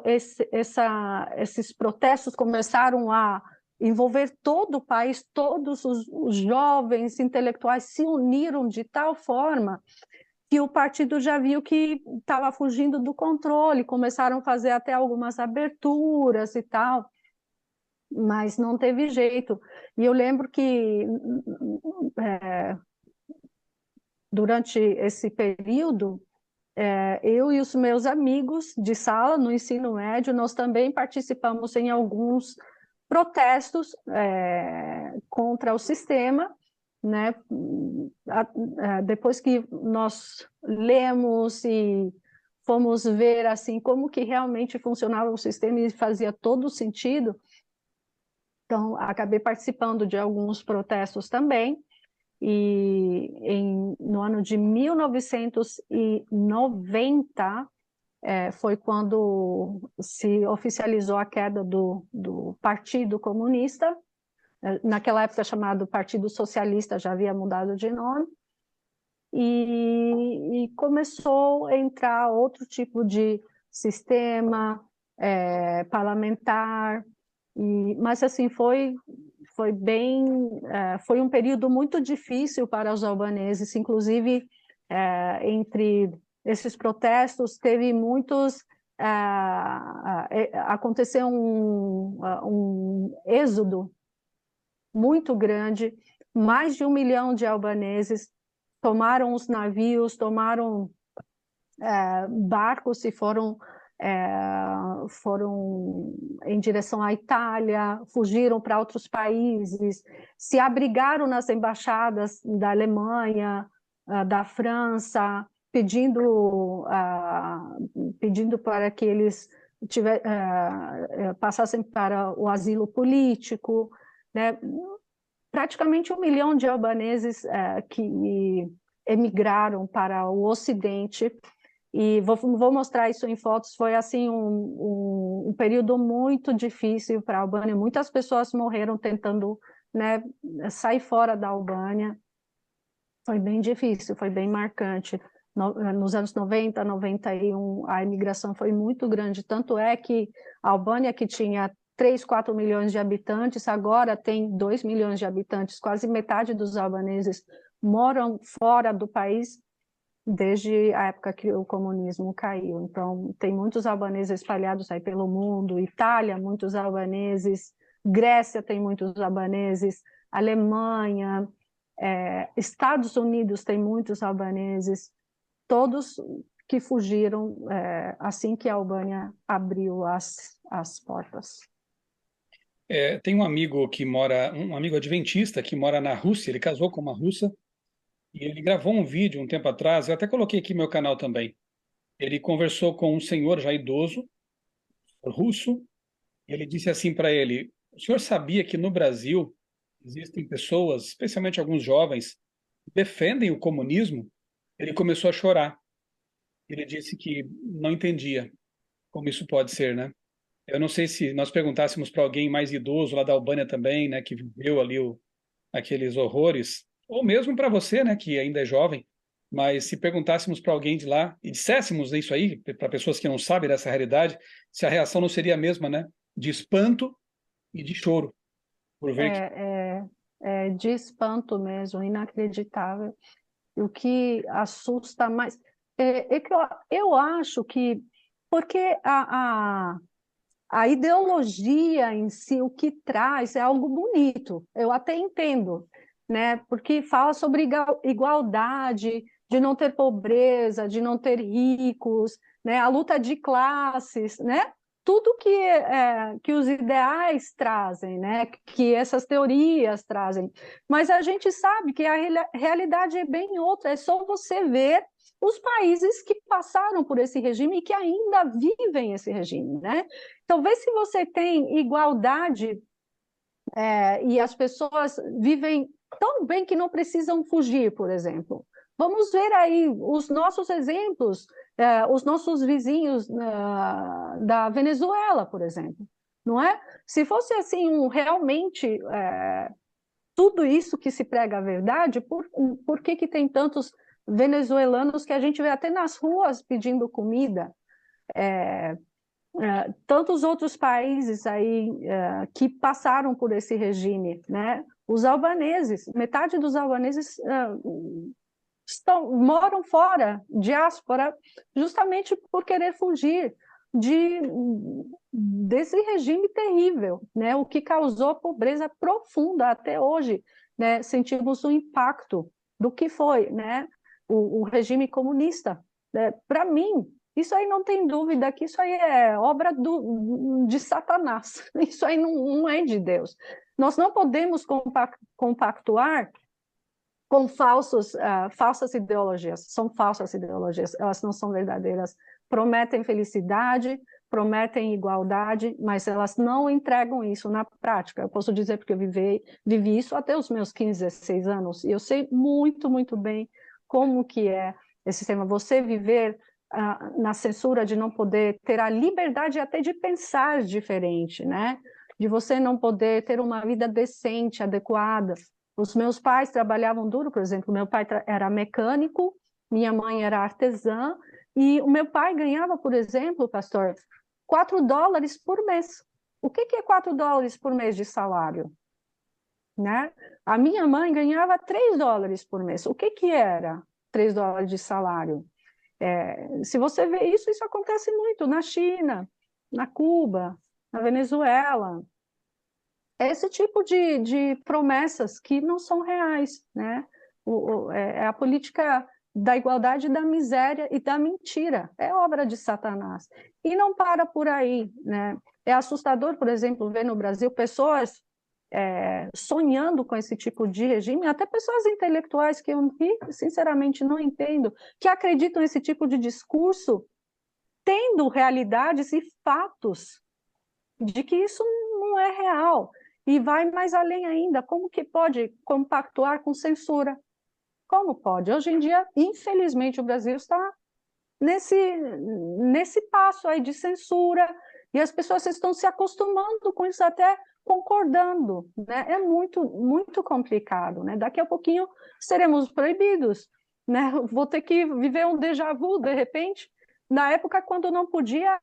esses protestos começaram a envolver todo o país, todos os jovens intelectuais se uniram de tal forma que o partido já viu que estava fugindo do controle, começaram a fazer até algumas aberturas e tal, mas não teve jeito. E eu lembro que durante esse período, eu e os meus amigos de sala no ensino médio, nós também participamos em alguns protestos contra o sistema, né? Depois que nós lemos e fomos ver assim como que realmente funcionava o sistema e fazia todo sentido, então acabei participando de alguns protestos também. E no ano de 1990 foi quando se oficializou a queda do Partido Comunista, naquela época chamado Partido Socialista, já havia mudado de nome, e começou a entrar outro tipo de sistema parlamentar, mas assim foi bem, foi um período muito difícil para os albaneses, inclusive entre esses protestos teve muitos, aconteceu um êxodo muito grande, mais de 1 milhão de albaneses tomaram os navios, tomaram barcos e foram em direção à Itália, fugiram para outros países, se abrigaram nas embaixadas da Alemanha, da França, pedindo para que eles passassem para o asilo político, né? Praticamente 1 milhão de albaneses que emigraram para o Ocidente. E vou mostrar isso em fotos. Foi assim um período muito difícil para a Albânia. Muitas pessoas morreram tentando, né, sair fora da Albânia. Foi bem difícil, foi bem marcante. nos anos 90, 91, a imigração foi muito grande, tanto é que a Albânia, que tinha 3, 4 milhões de habitantes, agora tem 2 milhões de habitantes, quase metade dos albaneses moram fora do país desde a época que o comunismo caiu. Então, tem muitos albaneses espalhados aí pelo mundo, Itália, muitos albaneses, Grécia tem muitos albaneses, Alemanha, Estados Unidos tem muitos albaneses, todos que fugiram assim que a Albânia abriu as portas. Tem um amigo um amigo adventista que mora na Rússia, ele casou com uma russa, e ele gravou um vídeo um tempo atrás, eu até coloquei aqui no meu canal também. Ele conversou com um senhor já idoso, russo, e ele disse assim para ele: o senhor sabia que no Brasil existem pessoas, especialmente alguns jovens, que defendem o comunismo? Ele começou a chorar. Ele disse que não entendia como isso pode ser, né? Eu não sei se nós perguntássemos para alguém mais idoso lá da Albânia também, né, que viveu ali aqueles horrores, ou mesmo para você, né, que ainda é jovem, mas se perguntássemos para alguém de lá e disséssemos isso aí para pessoas que não sabem dessa realidade, se a reação não seria a mesma, né, de espanto e de choro por ver que De espanto mesmo, inacreditável. E o que assusta mais é que eu acho que, porque a ideologia em si, o que traz é algo bonito, eu até entendo, né? Porque fala sobre igualdade, de não ter pobreza, de não ter ricos, né? A luta de classes, né? Tudo que os ideais trazem, né? Que essas teorias trazem. Mas a gente sabe que a realidade é bem outra, é só você ver os países que passaram por esse regime e que ainda vivem esse regime, né? Talvez se você tem igualdade e as pessoas vivem tão bem que não precisam fugir, por exemplo. Vamos ver aí os nossos exemplos, os nossos vizinhos da Venezuela, por exemplo, não é? Se fosse assim realmente tudo isso que se prega a verdade, por que tem tantos venezuelanos que a gente vê até nas ruas pedindo comida? Tantos outros países aí que passaram por esse regime, né? Os albaneses, metade dos albaneses moram fora, diáspora, justamente por querer fugir desse regime terrível, né? O que causou pobreza profunda até hoje, né? Sentimos o impacto do que foi, né? O regime comunista. Né? Para mim, isso aí não tem dúvida que isso aí é obra de Satanás. Isso aí não é de Deus. Nós não podemos compactuar com falsas ideologias. São falsas ideologias, elas não são verdadeiras. Prometem felicidade, prometem igualdade, mas elas não entregam isso na prática. Eu posso dizer porque eu vivi isso até os meus 15, 16 anos, e eu sei muito, muito bem como que é esse sistema. Você viver na censura de não poder ter a liberdade até de pensar diferente, né? De você não poder ter uma vida decente, adequada. Os meus pais trabalhavam duro, por exemplo, meu pai era mecânico, minha mãe era artesã, e o meu pai ganhava, por exemplo, pastor, $4 por mês. O que é $4 por mês de salário? Né? A minha mãe ganhava $3 por mês. O que era $3 de salário? Se você vê isso, isso acontece muito na China, na Cuba, na Venezuela. É esse tipo de promessas que não são reais, né? É a política da igualdade, da miséria e da mentira. É obra de Satanás. E não para por aí, né? É assustador, por exemplo, ver no Brasil pessoas sonhando com esse tipo de regime, até pessoas intelectuais que eu, sinceramente, não entendo, que acreditam nesse tipo de discurso, tendo realidades e fatos de que isso não é real. E vai mais além ainda, como que pode compactuar com censura? Como pode? Hoje em dia, infelizmente, o Brasil está nesse passo aí de censura, e as pessoas estão se acostumando com isso, até concordando, né? É muito, muito complicado, né? Daqui a pouquinho seremos proibidos né? Vou ter que viver um déjà vu, de repente, na época quando não podia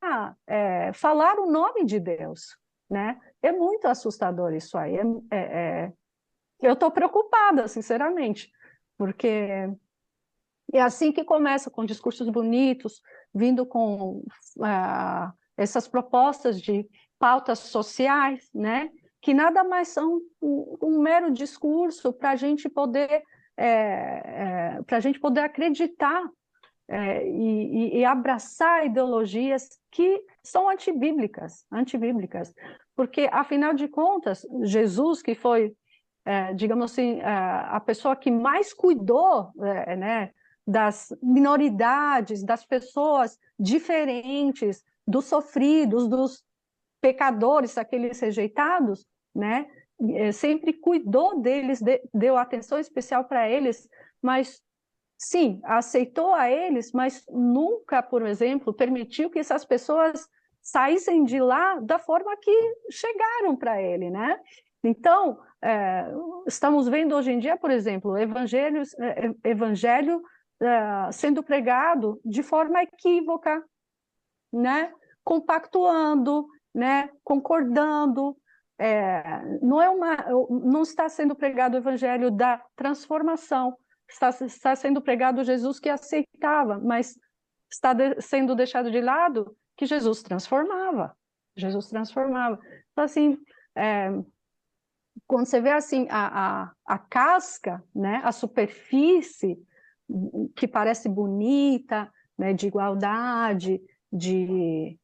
falar o nome de Deus, né? É muito assustador isso aí. Eu estou preocupada, sinceramente, porque é assim que começa, com discursos bonitos, vindo com essas propostas de pautas sociais, né? Que nada mais são um mero discurso para a gente poder acreditar e abraçar ideologias que são antibíblicas, porque afinal de contas Jesus, que foi digamos assim, a pessoa que mais cuidou, né, das minoridades, das pessoas diferentes, dos sofridos, dos pecadores, aqueles rejeitados, né, sempre cuidou deles, deu atenção especial para eles, mas sim, aceitou a eles, mas nunca, por exemplo, permitiu que essas pessoas saíssem de lá da forma que chegaram para ele, né? Então, estamos vendo hoje em dia, por exemplo, o evangelho sendo pregado de forma equívoca, né? Compactuando, né? Concordando. Não está sendo pregado o evangelho da transformação, está sendo pregado Jesus que aceitava, mas está sendo deixado de lado que Jesus transformava. Jesus transformava. Então, assim, quando você vê assim a casca, né, a superfície que parece bonita, né, de igualdade, de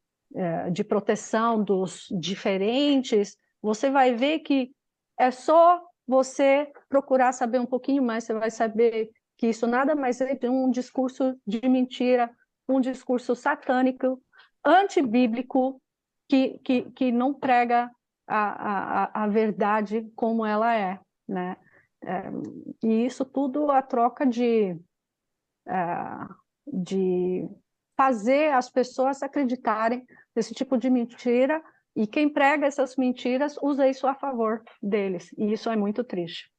proteção dos diferentes, você vai ver que é só você procurar saber um pouquinho mais, você vai saber que isso nada mais é de um discurso de mentira, um discurso satânico, antibíblico, que não prega a verdade como ela é, né? E isso tudo a troca de fazer as pessoas acreditarem nesse tipo de mentira, e quem prega essas mentiras usa isso a favor deles, e isso é muito triste.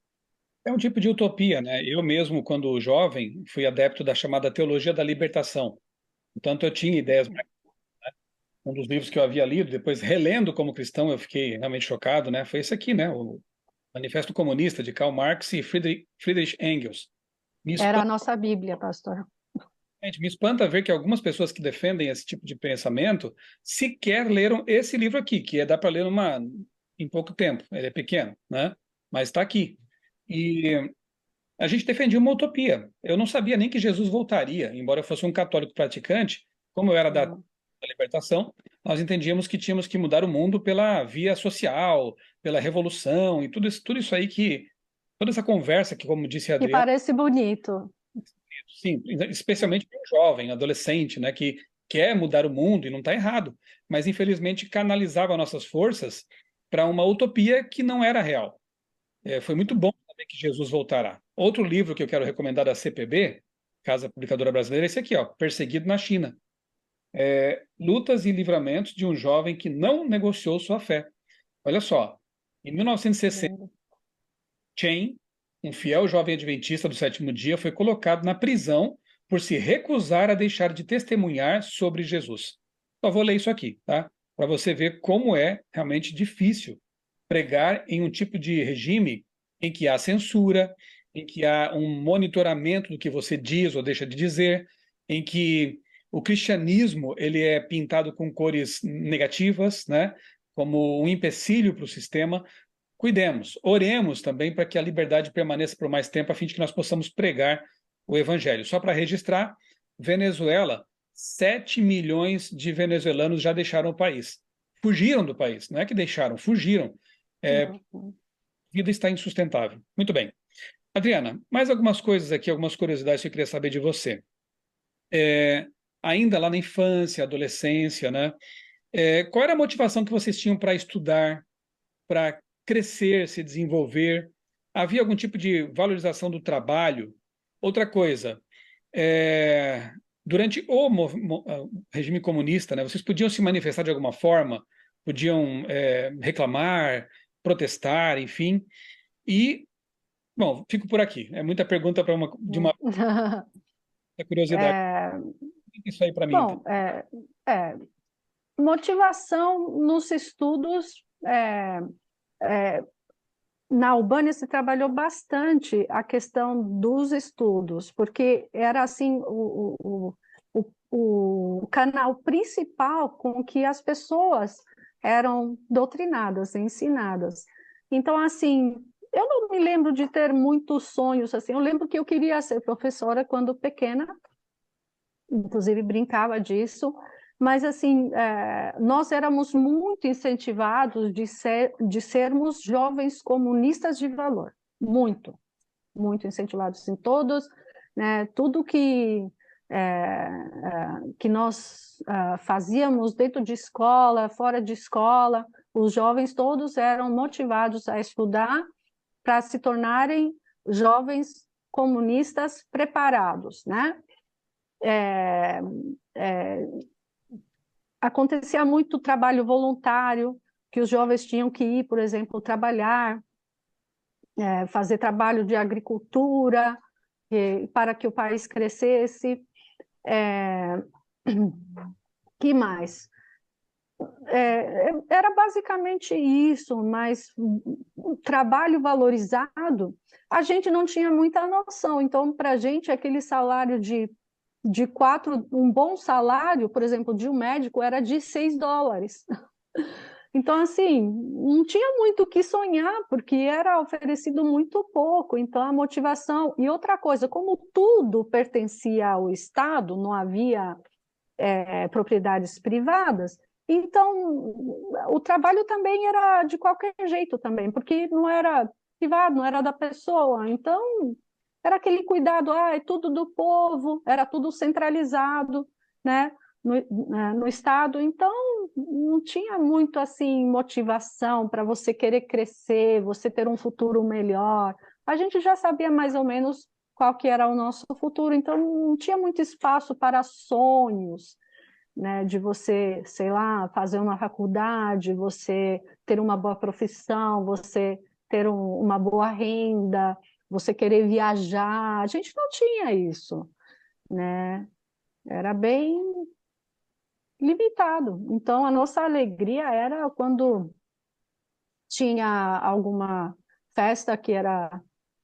É um tipo de utopia, né? Eu mesmo, quando jovem, fui adepto da chamada teologia da libertação. Portanto, eu tinha ideias. Um dos livros que eu havia lido, depois relendo como cristão, eu fiquei realmente chocado, né? Foi esse aqui, né? O Manifesto Comunista de Karl Marx e Friedrich Engels. Me Era a espanta, nossa Bíblia, pastor. me espanta ver que algumas pessoas que defendem esse tipo de pensamento sequer leram esse livro aqui, que dá para ler em pouco tempo. Ele é pequeno, né? Mas está aqui. E a gente defendia uma utopia. Eu não sabia nem que Jesus voltaria, embora eu fosse um católico praticante, como eu era da libertação, nós entendíamos que tínhamos que mudar o mundo pela via social, pela revolução e tudo isso aí toda essa conversa que, como disse a Que Adriana, parece bonito. sim, especialmente para um jovem, adolescente, né, que quer mudar o mundo e não está errado, mas infelizmente canalizava nossas forças para uma utopia que não era real. Foi muito bom saber que Jesus voltará. Outro livro que eu quero recomendar da CPB, Casa Publicadora Brasileira, é esse aqui, ó, Perseguido na China. Lutas e Livramentos de um Jovem que Não Negociou Sua Fé. Olha só, em 1960, Chen, um fiel jovem adventista do sétimo dia, foi colocado na prisão por se recusar a deixar de testemunhar sobre Jesus. Só vou ler isso aqui, tá? Para você ver como é realmente difícil pregar em um tipo de regime em que há censura, em que há um monitoramento do que você diz ou deixa de dizer, em que o cristianismo ele é pintado com cores negativas, né? Como um empecilho para o sistema. Cuidemos, oremos também para que a liberdade permaneça por mais tempo, a fim de que nós possamos pregar o evangelho. Só para registrar, Venezuela, 7 milhões de venezuelanos já deixaram o país. Fugiram do país, não é que deixaram, fugiram. A vida está insustentável. Muito bem. Adriana, mais algumas coisas aqui, algumas curiosidades que eu queria saber de você. Ainda lá na infância, adolescência, né? Qual era a motivação que vocês tinham para estudar, para crescer, se desenvolver? Havia algum tipo de valorização do trabalho? Outra coisa, durante o regime comunista, né, vocês podiam se manifestar de alguma forma, podiam reclamar, protestar, enfim. E Bom, fico por aqui. É muita pergunta para de uma curiosidade. É, Isso aí para mim, então. bom, é, motivação nos estudos, na Albânia se trabalhou bastante a questão dos estudos, porque era assim o canal principal com que as pessoas eram doutrinadas, ensinadas. Então, assim, eu não me lembro de ter muitos sonhos assim. Eu lembro que eu queria ser professora quando pequena, inclusive brincava disso, mas assim, nós éramos muito incentivados de sermos jovens comunistas de valor, muito, muito incentivados em todos, né, tudo que nós fazíamos dentro de escola, fora de escola, os jovens todos eram motivados a estudar para se tornarem jovens comunistas preparados, né? É, é, acontecia muito trabalho voluntário, que os jovens tinham que ir, por exemplo, trabalhar, fazer trabalho de agricultura, para que o país crescesse. É, que mais? Era basicamente isso, mas o trabalho valorizado, a gente não tinha muita noção. Então, para a gente, aquele salário de quatro, um bom salário, por exemplo, de um médico, era de $6. Então, assim, não tinha muito o que sonhar, porque era oferecido muito pouco. Então, a motivação. E outra coisa, como tudo pertencia ao Estado, não havia propriedades privadas, então o trabalho também era de qualquer jeito também, porque não era privado, não era da pessoa. Então, era aquele cuidado, é tudo do povo, era tudo centralizado, né, no Estado. Então, não tinha muito assim motivação para você querer crescer, você ter um futuro melhor. A gente já sabia mais ou menos qual que era o nosso futuro, então não tinha muito espaço para sonhos, né, de você, sei lá, fazer uma faculdade, você ter uma boa profissão, você ter uma boa renda, você querer viajar. A gente não tinha isso, né? Era bem limitado. Então, a nossa alegria era quando tinha alguma festa que era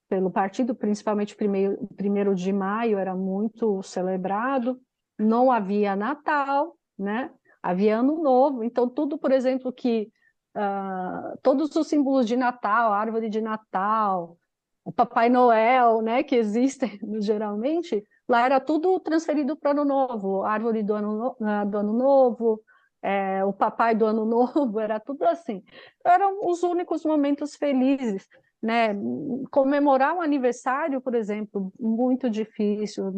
pelo partido, principalmente primeiro de maio, era muito celebrado. Não havia Natal, né? Havia Ano Novo. Então, tudo, por exemplo, todos os símbolos de Natal, a árvore de Natal, o Papai Noel, né, que existem geralmente, lá era tudo transferido para o Ano Novo, a árvore do Ano Novo, o Papai do Ano Novo, era tudo assim. Eram os únicos momentos felizes, né? Comemorar um aniversário, por exemplo, muito difícil,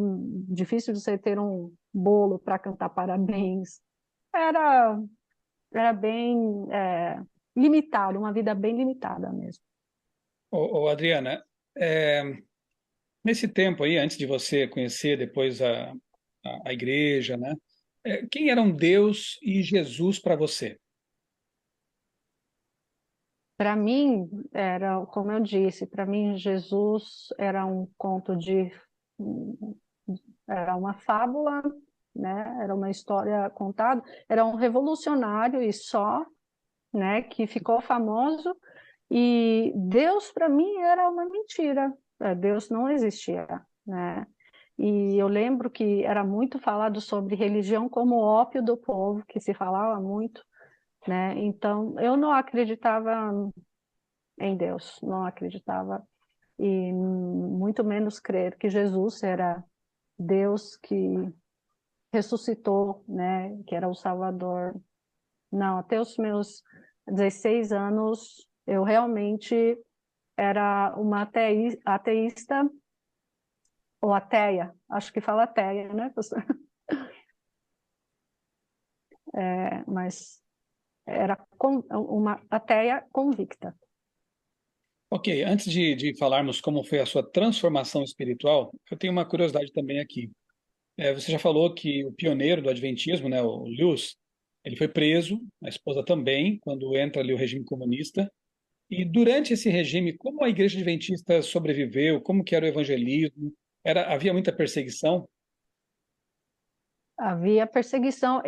difícil de você ter um bolo para cantar parabéns. Era, era bem limitado, uma vida bem limitada mesmo. Adriana, é, nesse tempo aí, antes de você conhecer depois a igreja, né? Quem eram Deus e Jesus para você? Para mim, era, como eu disse, para mim Jesus era um conto era uma fábula, né? Era uma história contada, era um revolucionário e só, né? Que ficou famoso. E Deus para mim era uma mentira. Deus não existia, né? E eu lembro que era muito falado sobre religião como ópio do povo, que se falava muito, né? Então eu não acreditava em Deus, não acreditava, e muito menos crer que Jesus era Deus que ressuscitou, né, que era o Salvador. Não, até os meus 16 anos eu realmente era uma ateísta, ou ateia, acho que fala ateia, né, professor? Mas era uma ateia convicta. Ok, antes de falarmos como foi a sua transformação espiritual, eu tenho uma curiosidade também aqui. Você já falou que o pioneiro do Adventismo, né, o Lewis, ele foi preso, a esposa também, quando entra ali o regime comunista. E durante esse regime, como a Igreja Adventista sobreviveu? Como que era o evangelismo? Havia muita perseguição? Havia perseguição.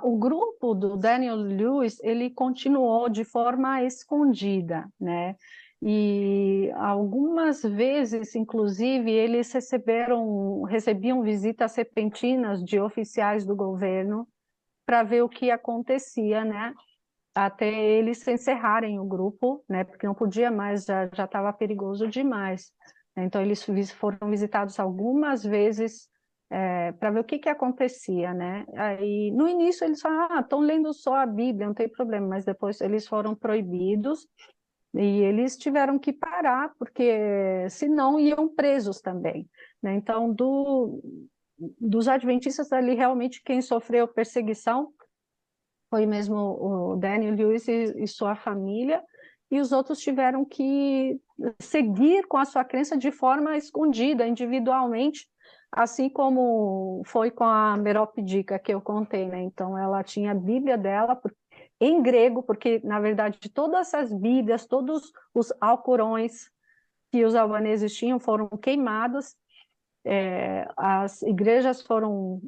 O grupo do Daniel Lewis, ele continuou de forma escondida, né? E algumas vezes, inclusive, eles recebiam visitas repentinas de oficiais do governo para ver o que acontecia, né? Até eles se encerrarem o grupo, né? Porque não podia mais, já estava perigoso demais. Então eles foram visitados algumas vezes para ver o que acontecia, né? Aí no início eles falaram, estão lendo só a Bíblia, não tem problema, mas depois eles foram proibidos e eles tiveram que parar porque senão iam presos também, né? Então dos adventistas ali realmente quem sofreu perseguição foi mesmo o Daniel Lewis e sua família, e os outros tiveram que seguir com a sua crença de forma escondida, individualmente, assim como foi com a Merope-Dica que eu contei, né? Então ela tinha a Bíblia dela em grego, porque na verdade todas essas Bíblias, todos os alcorões que os albaneses tinham foram queimados, as igrejas foram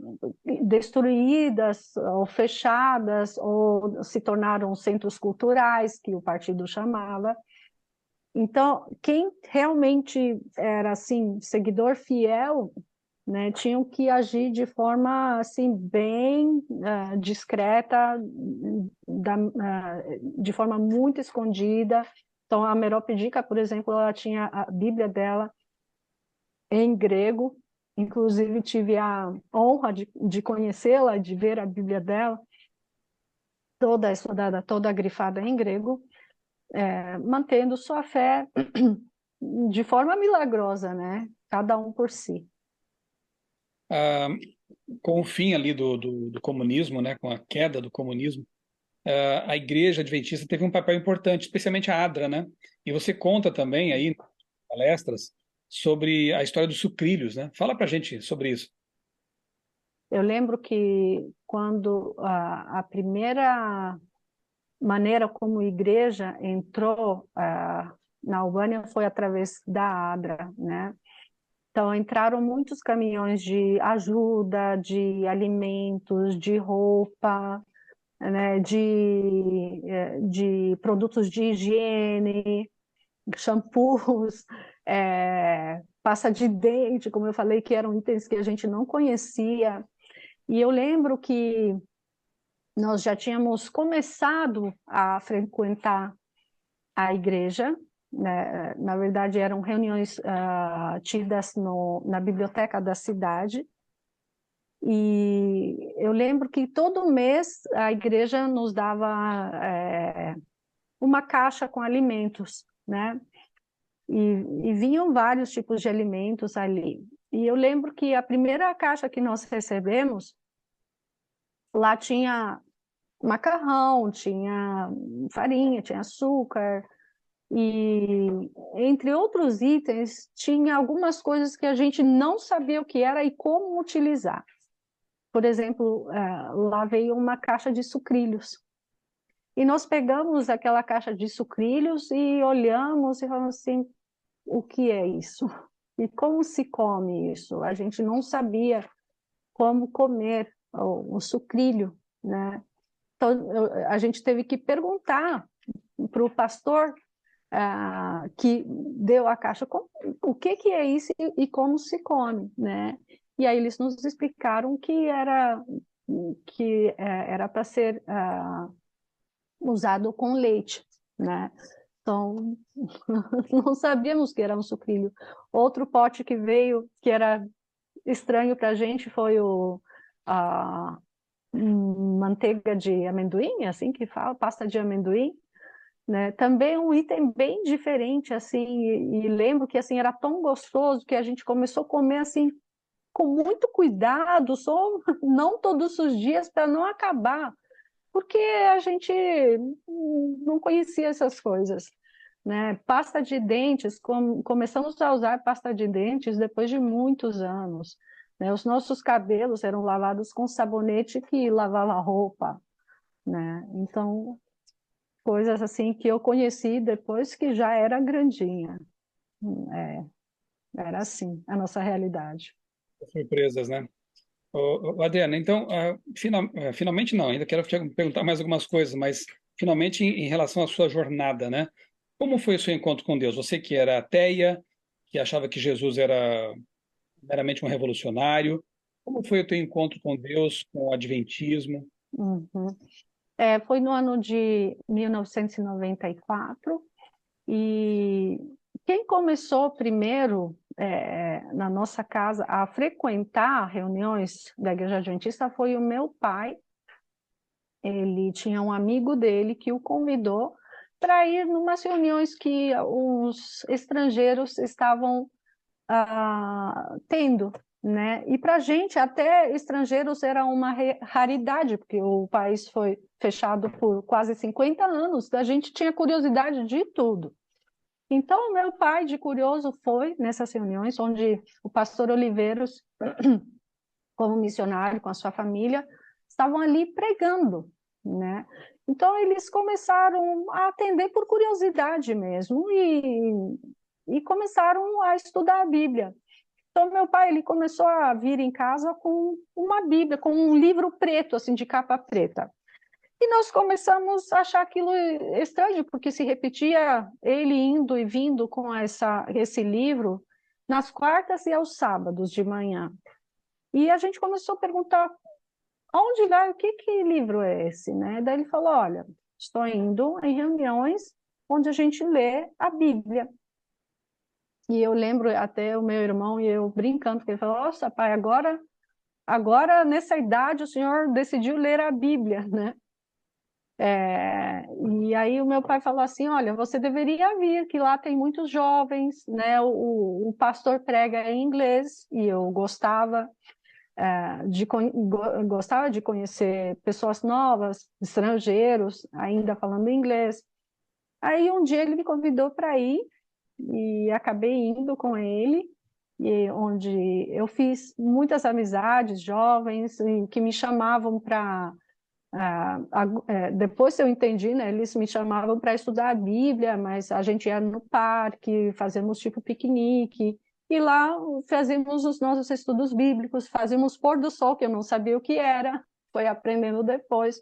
destruídas ou fechadas ou se tornaram centros culturais, que o partido chamava. Então, quem realmente era assim seguidor fiel, né, tinham que agir de forma assim bem discreta, de forma muito escondida. Então, a Merope-Dica, por exemplo, ela tinha a Bíblia dela em grego, inclusive tive a honra de conhecê-la, de ver a Bíblia dela, toda estudada, toda grifada em grego, mantendo sua fé de forma milagrosa, né? Cada um por si. Ah, com o fim ali do comunismo, né, com a queda do comunismo, a Igreja Adventista teve um papel importante, especialmente a ADRA, né? E você conta também aí nas palestras sobre a história dos sucrilhos, né? Fala pra gente sobre isso. Eu lembro que quando a primeira maneira como a igreja entrou na Albânia foi através da ADRA, né? Então, entraram muitos caminhões de ajuda, de alimentos, de roupa, né, de produtos de higiene, shampoos, pasta de dente, como eu falei, que eram itens que a gente não conhecia. E eu lembro que nós já tínhamos começado a frequentar a igreja, né? Na verdade, eram reuniões tidas na biblioteca da cidade, e eu lembro que todo mês a igreja nos dava uma caixa com alimentos, né? E vinham vários tipos de alimentos ali. E eu lembro que a primeira caixa que nós recebemos, lá tinha macarrão, tinha farinha, tinha açúcar, e entre outros itens, tinha algumas coisas que a gente não sabia o que era e como utilizar. Por exemplo, lá veio uma caixa de sucrilhos. E nós pegamos aquela caixa de sucrilhos e olhamos e falamos assim, o que é isso? E como se come isso? A gente não sabia como comer o sucrilho, né? Então, a gente teve que perguntar para o pastor que deu a caixa o que é isso e como se come, né? E aí eles nos explicaram que era para ser usado com leite, né? Então, não sabíamos que era um sucrilho. Outro pote que veio, que era estranho para a gente, foi a manteiga de amendoim, é assim que fala, pasta de amendoim, né? Também um item bem diferente, assim, e lembro que assim era tão gostoso que a gente começou a comer assim com muito cuidado, só não todos os dias para não acabar, porque a gente não conhecia essas coisas, né? Pasta de dentes, começamos a usar pasta de dentes depois de muitos anos, né? Os nossos cabelos eram lavados com sabonete que lavava a roupa, né? Então coisas assim que eu conheci depois que já era grandinha. Era assim a nossa realidade. Surpresas, né? Adriana, então, finalmente não, ainda quero te perguntar mais algumas coisas, mas finalmente em relação à sua jornada, né? Como foi o seu encontro com Deus? Você que era ateia, que achava que Jesus era meramente um revolucionário, como foi o teu encontro com Deus, com o Adventismo? Uhum. Foi no ano de 1994 e quem começou primeiro na nossa casa a frequentar reuniões da Igreja Adventista foi o meu pai. Ele tinha um amigo dele que o convidou para ir numas reuniões que os estrangeiros estavam tendo, né? E para a gente, até estrangeiros era uma raridade, porque o país foi fechado por quase 50 anos, a gente tinha curiosidade de tudo. Então, meu pai, de curioso, foi nessas reuniões onde o pastor Oliveiros, como missionário com a sua família, estavam ali pregando, né? Então, eles começaram a atender por curiosidade mesmo e começaram a estudar a Bíblia. Então, meu pai ele começou a vir em casa com uma Bíblia, com um livro preto, assim, de capa preta. E nós começamos a achar aquilo estranho, porque se repetia ele indo e vindo com esse livro nas quartas e aos sábados de manhã. E a gente começou a perguntar, aonde vai, que livro é esse? Né? Daí ele falou, olha, estou indo em reuniões onde a gente lê a Bíblia. E eu lembro até o meu irmão e eu brincando, porque ele falou, nossa, pai, agora nessa idade o senhor decidiu ler a Bíblia, né? E aí o meu pai falou assim, olha, você deveria vir, que lá tem muitos jovens, né? O pastor prega em inglês e eu gostava gostava de conhecer pessoas novas, estrangeiros, ainda falando inglês. Aí um dia ele me convidou para ir e acabei indo com ele, e onde eu fiz muitas amizades jovens que me chamavam para depois eu entendi, né, eles me chamavam para estudar a Bíblia, mas a gente ia no parque, fazíamos tipo piquenique, e lá fazíamos os nossos estudos bíblicos, fazíamos pôr do sol, que eu não sabia o que era, foi aprendendo depois,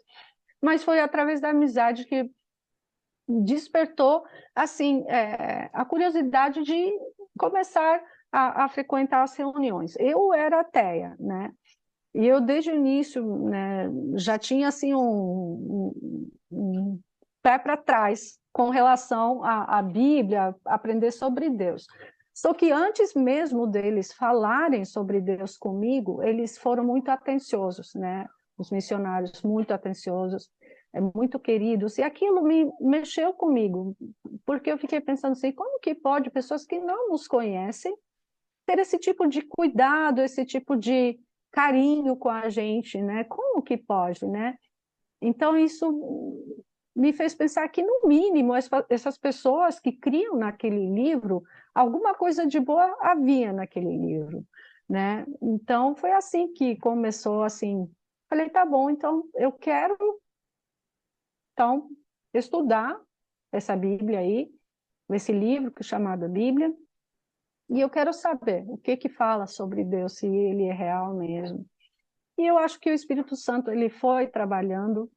mas foi através da amizade que despertou assim a curiosidade de começar a frequentar as reuniões. Eu era ateia, né? E eu, desde o início, né, já tinha assim, um pé para trás com relação à Bíblia, aprender sobre Deus. Só que antes mesmo deles falarem sobre Deus comigo, eles foram muito atenciosos, né? Os missionários muito atenciosos, muito queridos, e aquilo me mexeu comigo, porque eu fiquei pensando assim, como que pode pessoas que não nos conhecem ter esse tipo de cuidado, esse tipo de carinho com a gente, né? Como que pode, né? Então isso me fez pensar que no mínimo essas pessoas que criam naquele livro, alguma coisa de boa havia naquele livro, né? Então foi assim que começou assim. Falei, tá bom, então eu quero então estudar essa Bíblia aí, esse livro que é chamado Bíblia. E eu quero saber o que fala sobre Deus, se ele é real mesmo. E eu acho que o Espírito Santo ele foi trabalhando,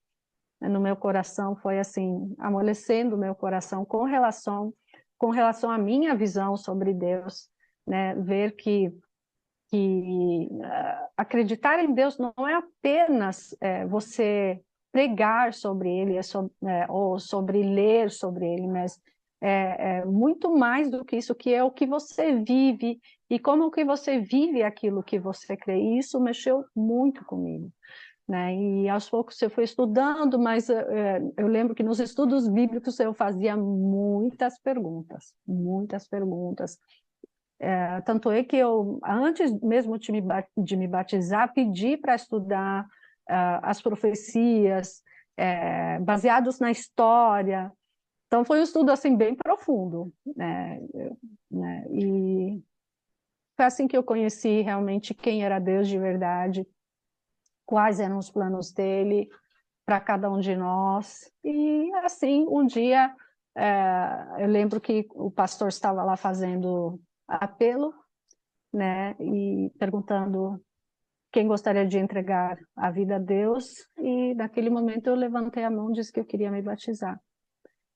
né, no meu coração, foi assim, amolecendo o meu coração com relação à minha visão sobre Deus, né? Ver que acreditar em Deus não é apenas você pregar sobre ele, ou sobre ler sobre ele, mas é muito mais do que isso, que é o que você vive e como que você vive aquilo que você crê. E isso mexeu muito comigo, né? E aos poucos eu fui estudando, mas eu lembro que nos estudos bíblicos eu fazia muitas perguntas, muitas perguntas. Tanto é que eu, antes mesmo de me batizar, pedi para estudar as profecias, baseados na história. Então, foi um estudo assim, bem profundo, né? E foi assim que eu conheci realmente quem era Deus de verdade, quais eram os planos dele. para cada um de nós. E assim, um dia, eu lembro que o pastor estava lá fazendo apelo, né, e perguntando quem gostaria de entregar a vida a Deus, e naquele momento eu levantei a mão e disse que eu queria me batizar.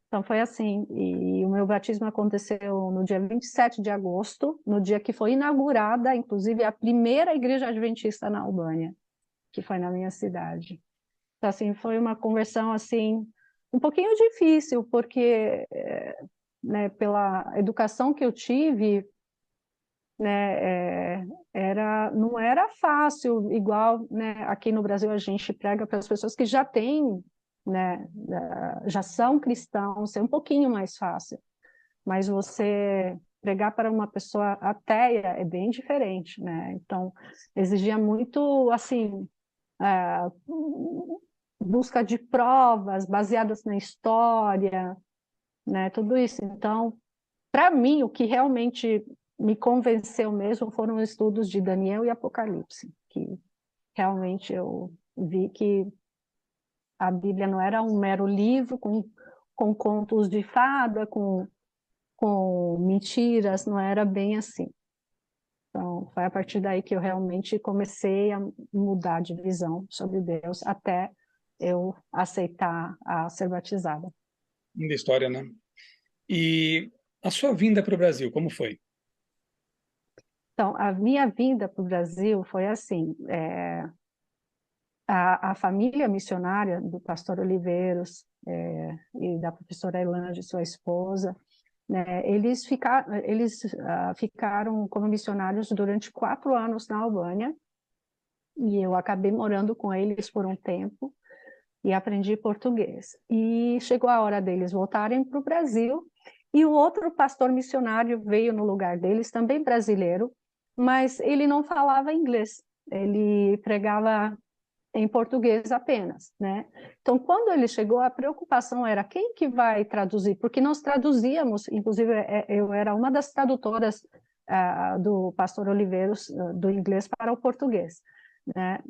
Então foi assim, e o meu batismo aconteceu no dia 27 de agosto, no dia que foi inaugurada, inclusive, a primeira igreja adventista na Albânia, que foi na minha cidade. Então, assim, foi uma conversão, assim, um pouquinho difícil, porque, né, pela educação que eu tive, né, não era fácil, igual, né, aqui no Brasil a gente prega para as pessoas que já têm, né, já são cristãos, é um pouquinho mais fácil, mas você pregar para uma pessoa ateia é bem diferente, né, então exigia muito, assim, busca de provas baseadas na história, né, tudo isso. Então, para mim, o que realmente me convenceu mesmo foram os estudos de Daniel e Apocalipse, que realmente eu vi que a Bíblia não era um mero livro com contos de fada, com mentiras, não era bem assim. Então, foi a partir daí que eu realmente comecei a mudar de visão sobre Deus, até eu aceitar a ser batizada. Da história, né? E a sua vinda para o Brasil, como foi? Então, a minha vinda para o Brasil foi assim, a família missionária do pastor Oliveiros e da professora Elange, sua esposa, né, eles ficaram como missionários durante 4 anos na Albânia, e eu acabei morando com eles por um tempo, e aprendi português. E chegou a hora deles voltarem para o Brasil, e o outro pastor missionário veio no lugar deles, também brasileiro, mas ele não falava inglês, ele pregava em português apenas, né? Então, quando ele chegou, a preocupação era quem que vai traduzir, porque nós traduzíamos, inclusive eu era uma das tradutoras do pastor Oliveiros, do inglês para o português, né?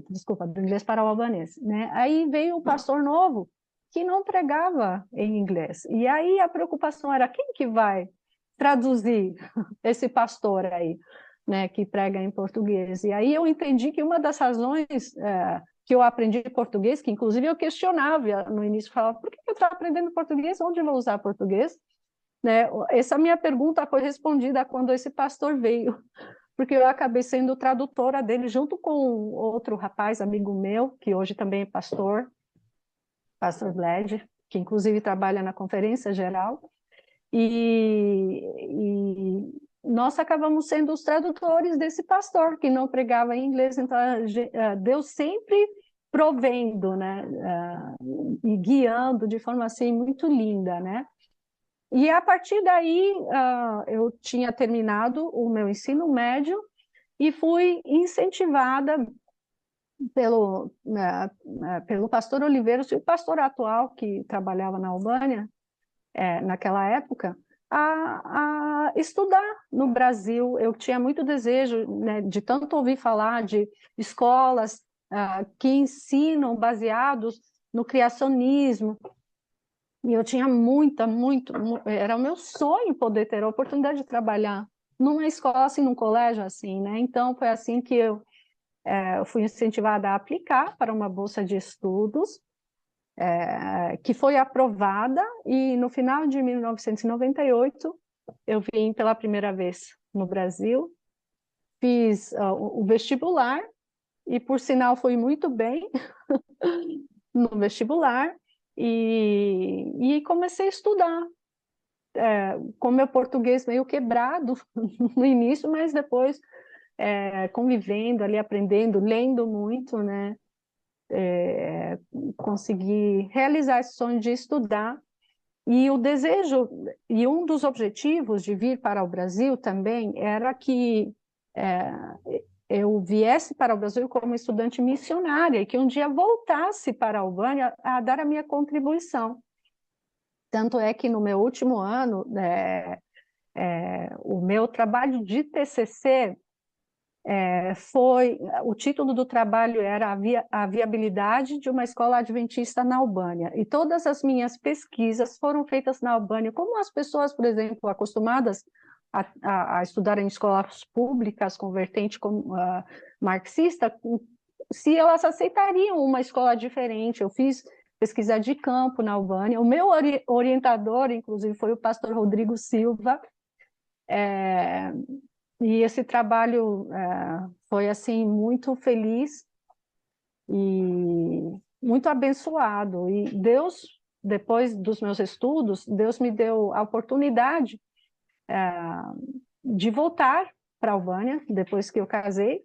Desculpa, do inglês para o albanês, né? Aí veio o pastor novo, que não pregava em inglês, e aí a preocupação era quem que vai traduzir esse pastor aí, né, que prega em português. E aí eu entendi que uma das razões que eu aprendi português, que inclusive eu questionava no início, falava, por que eu estou aprendendo português? Onde eu vou usar português? Né? Essa minha pergunta foi respondida quando esse pastor veio, porque eu acabei sendo tradutora dele, junto com outro rapaz, amigo meu, que hoje também é pastor Bled, que inclusive trabalha na Conferência Geral, e nós acabamos sendo os tradutores desse pastor que não pregava em inglês, então Deus sempre provendo, né, e guiando de forma assim muito linda, né? E a partir daí eu tinha terminado o meu ensino médio e fui incentivada pelo pastor Oliveiros e o pastor atual que trabalhava na Albânia, naquela época, a estudar no Brasil. Eu tinha muito desejo, né, de tanto ouvir falar de escolas que ensinam baseados no criacionismo, e eu tinha era o meu sonho poder ter a oportunidade de trabalhar numa escola assim, num colégio assim, né? Então foi assim que eu fui incentivada a aplicar para uma bolsa de estudos, que foi aprovada, e no final de 1998 eu vim pela primeira vez no Brasil, fiz o vestibular, e por sinal fui muito bem no vestibular, e comecei a estudar, com meu português meio quebrado no início, mas depois convivendo ali, aprendendo, lendo muito, né? Consegui realizar esse sonho de estudar. E o desejo, e um dos objetivos de vir para o Brasil também era que eu viesse para o Brasil como estudante missionária e que um dia voltasse para a Albânia a dar a minha contribuição. Tanto é que no meu último ano, o meu trabalho de TCC O título do trabalho era a viabilidade de uma escola adventista na Albânia. E todas as minhas pesquisas foram feitas na Albânia. Como as pessoas, por exemplo, acostumadas a estudar em escolas públicas com vertente marxista, se elas aceitariam uma escola diferente. Eu fiz pesquisa de campo na Albânia. O meu orientador, inclusive, foi o pastor Rodrigo Silva. E esse trabalho foi assim muito feliz e muito abençoado. E Deus, depois dos meus estudos, Deus me deu a oportunidade de voltar para a Albânia, depois que eu casei.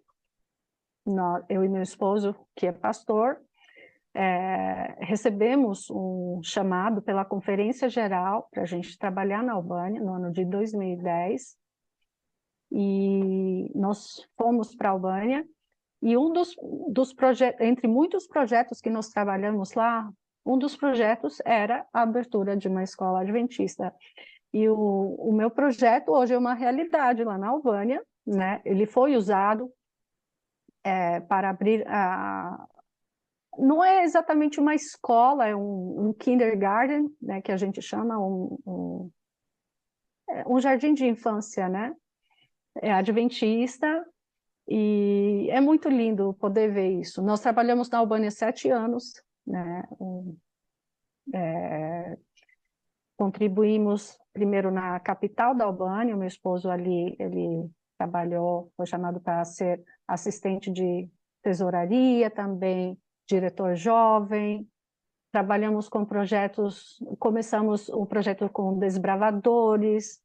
Eu e meu esposo, que é pastor, recebemos um chamado pela Conferência Geral para a gente trabalhar na Albânia no ano de 2010. E nós fomos para a Albânia, e um dos projetos, entre muitos projetos que nós trabalhamos lá, um dos projetos era a abertura de uma escola adventista. E o meu projeto hoje é uma realidade lá na Albânia, né? Ele foi usado para abrir não é exatamente uma escola, é um kindergarten, né, que a gente chama, um jardim de infância, né? É adventista, e é muito lindo poder ver isso. Nós trabalhamos na Albânia 7 anos, né? Contribuímos primeiro na capital da Albânia. O meu esposo ali, ele trabalhou, foi chamado para ser assistente de tesouraria, também diretor jovem. Trabalhamos com projetos, começamos o projeto com desbravadores.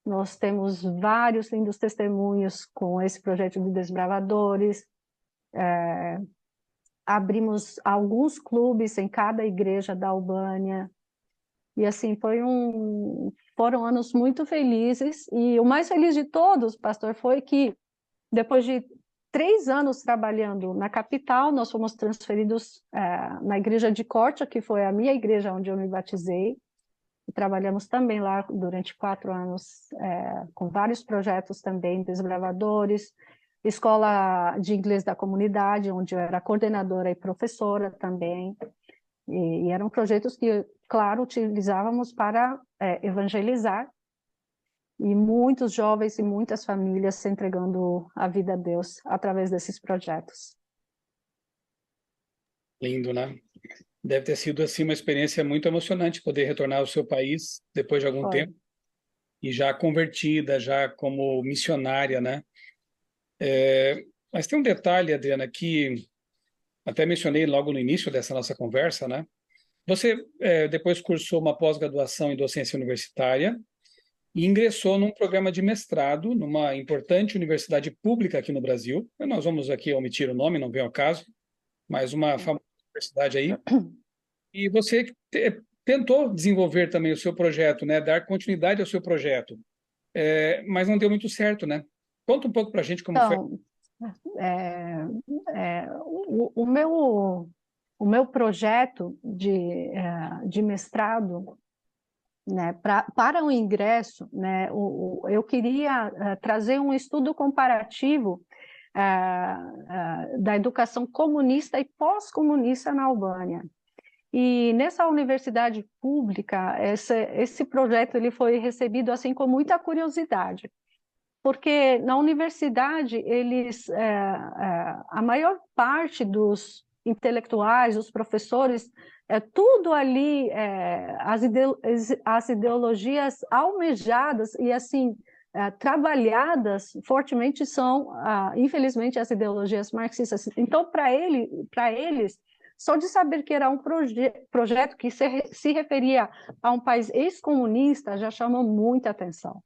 Nós temos vários lindos testemunhos com esse projeto de desbravadores. Abrimos alguns clubes em cada igreja da Albânia. E assim, foram anos muito felizes. E o mais feliz de todos, pastor, foi que depois de 3 anos trabalhando na capital, nós fomos transferidos na igreja de Corte, que foi a minha igreja onde eu me batizei. E trabalhamos também lá durante 4 anos, com vários projetos também, desbravadores, escola de inglês da comunidade, onde eu era coordenadora e professora também. E eram projetos que, claro, utilizávamos para evangelizar, e muitos jovens e muitas famílias se entregando a vida a Deus através desses projetos. Lindo, né? Deve ter sido assim uma experiência muito emocionante poder retornar ao seu país depois de algum tempo e já convertida, já como missionária, né? Mas tem um detalhe, Adriana, que até mencionei logo no início dessa nossa conversa, né? Você depois cursou uma pós-graduação em docência universitária e ingressou num programa de mestrado numa importante universidade pública aqui no Brasil. Nós vamos aqui omitir o nome, não vem ao caso, mas uma famosa universidade aí. E você tentou desenvolver também o seu projeto, né? Dar continuidade ao seu projeto, mas não deu muito certo, né? Conta um pouco para a gente como foi. Então, o meu projeto de mestrado, né, para o ingresso, né, eu queria trazer um estudo comparativo da educação comunista e pós-comunista na Albânia. E nessa universidade pública, esse projeto ele foi recebido assim com muita curiosidade, porque na universidade a maior parte dos intelectuais, os professores, tudo ali, as ideologias almejadas e assim trabalhadas fortemente são, infelizmente, as ideologias marxistas. Então, para eles, só de saber que era um projeto que se referia a um país ex-comunista já chamou muita atenção.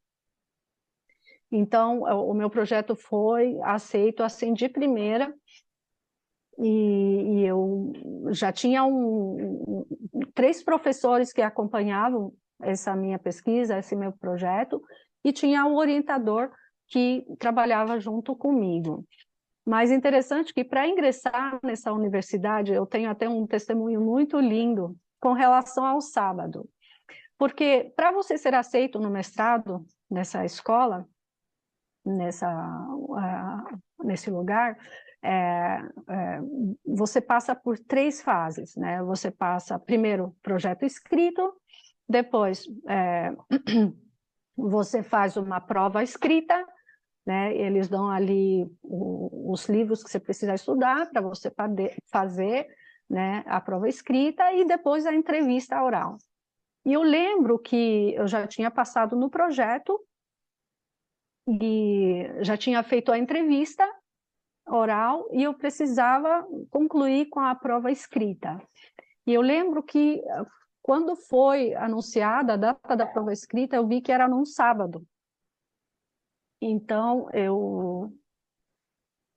Então, o meu projeto foi aceito assim de primeira, e eu já tinha 3 professores que acompanhavam essa minha pesquisa, esse meu projeto, e tinha um orientador que trabalhava junto comigo. Mas interessante que para ingressar nessa universidade, eu tenho até um testemunho muito lindo com relação ao sábado. Porque para você ser aceito no mestrado nessa escola, nesse lugar, você passa por 3 fases, né? Você passa, primeiro, projeto escrito, depois você faz uma prova escrita, né? Eles dão ali os livros que você precisa estudar para você fazer, né, a prova escrita e depois a entrevista oral. E eu lembro que eu já tinha passado no projeto e já tinha feito a entrevista oral e eu precisava concluir com a prova escrita. E eu lembro que quando foi anunciada a data da prova escrita, eu vi que era num sábado. Então, eu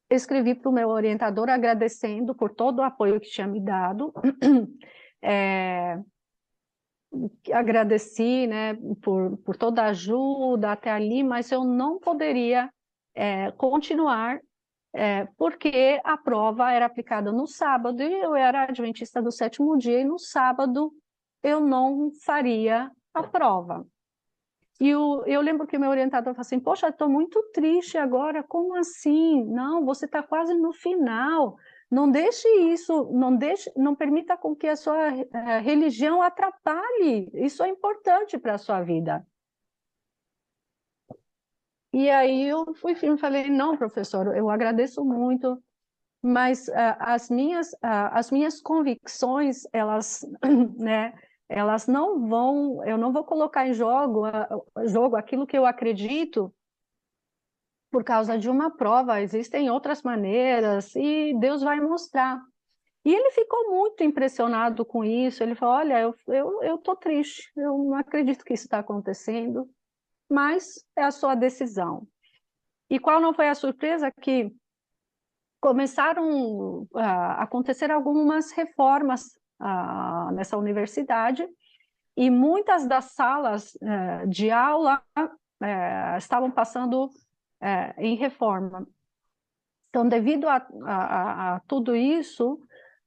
escrevi para o meu orientador agradecendo por todo o apoio que tinha me dado. Agradeci, né, por toda a ajuda até ali, mas eu não poderia continuar, porque a prova era aplicada no sábado e eu era adventista do 7º dia e no sábado eu não faria a prova. E eu lembro que o meu orientador falou assim, poxa, estou muito triste agora, como assim? Não, você está quase no final, não deixe isso, não permita com que a sua religião atrapalhe, isso é importante para a sua vida. E aí eu fui firme e falei, não, professor, eu agradeço muito, mas as minhas convicções, elas, né, elas não vão, eu não vou colocar em jogo aquilo que eu acredito por causa de uma prova, existem outras maneiras e Deus vai mostrar. E ele ficou muito impressionado com isso, ele falou, olha, eu tô triste, eu não acredito que isso está acontecendo, mas é a sua decisão. E qual não foi a surpresa? Que começaram a acontecer algumas reformas nessa universidade e muitas das salas de aula estavam passando em reforma. Então, devido a tudo isso,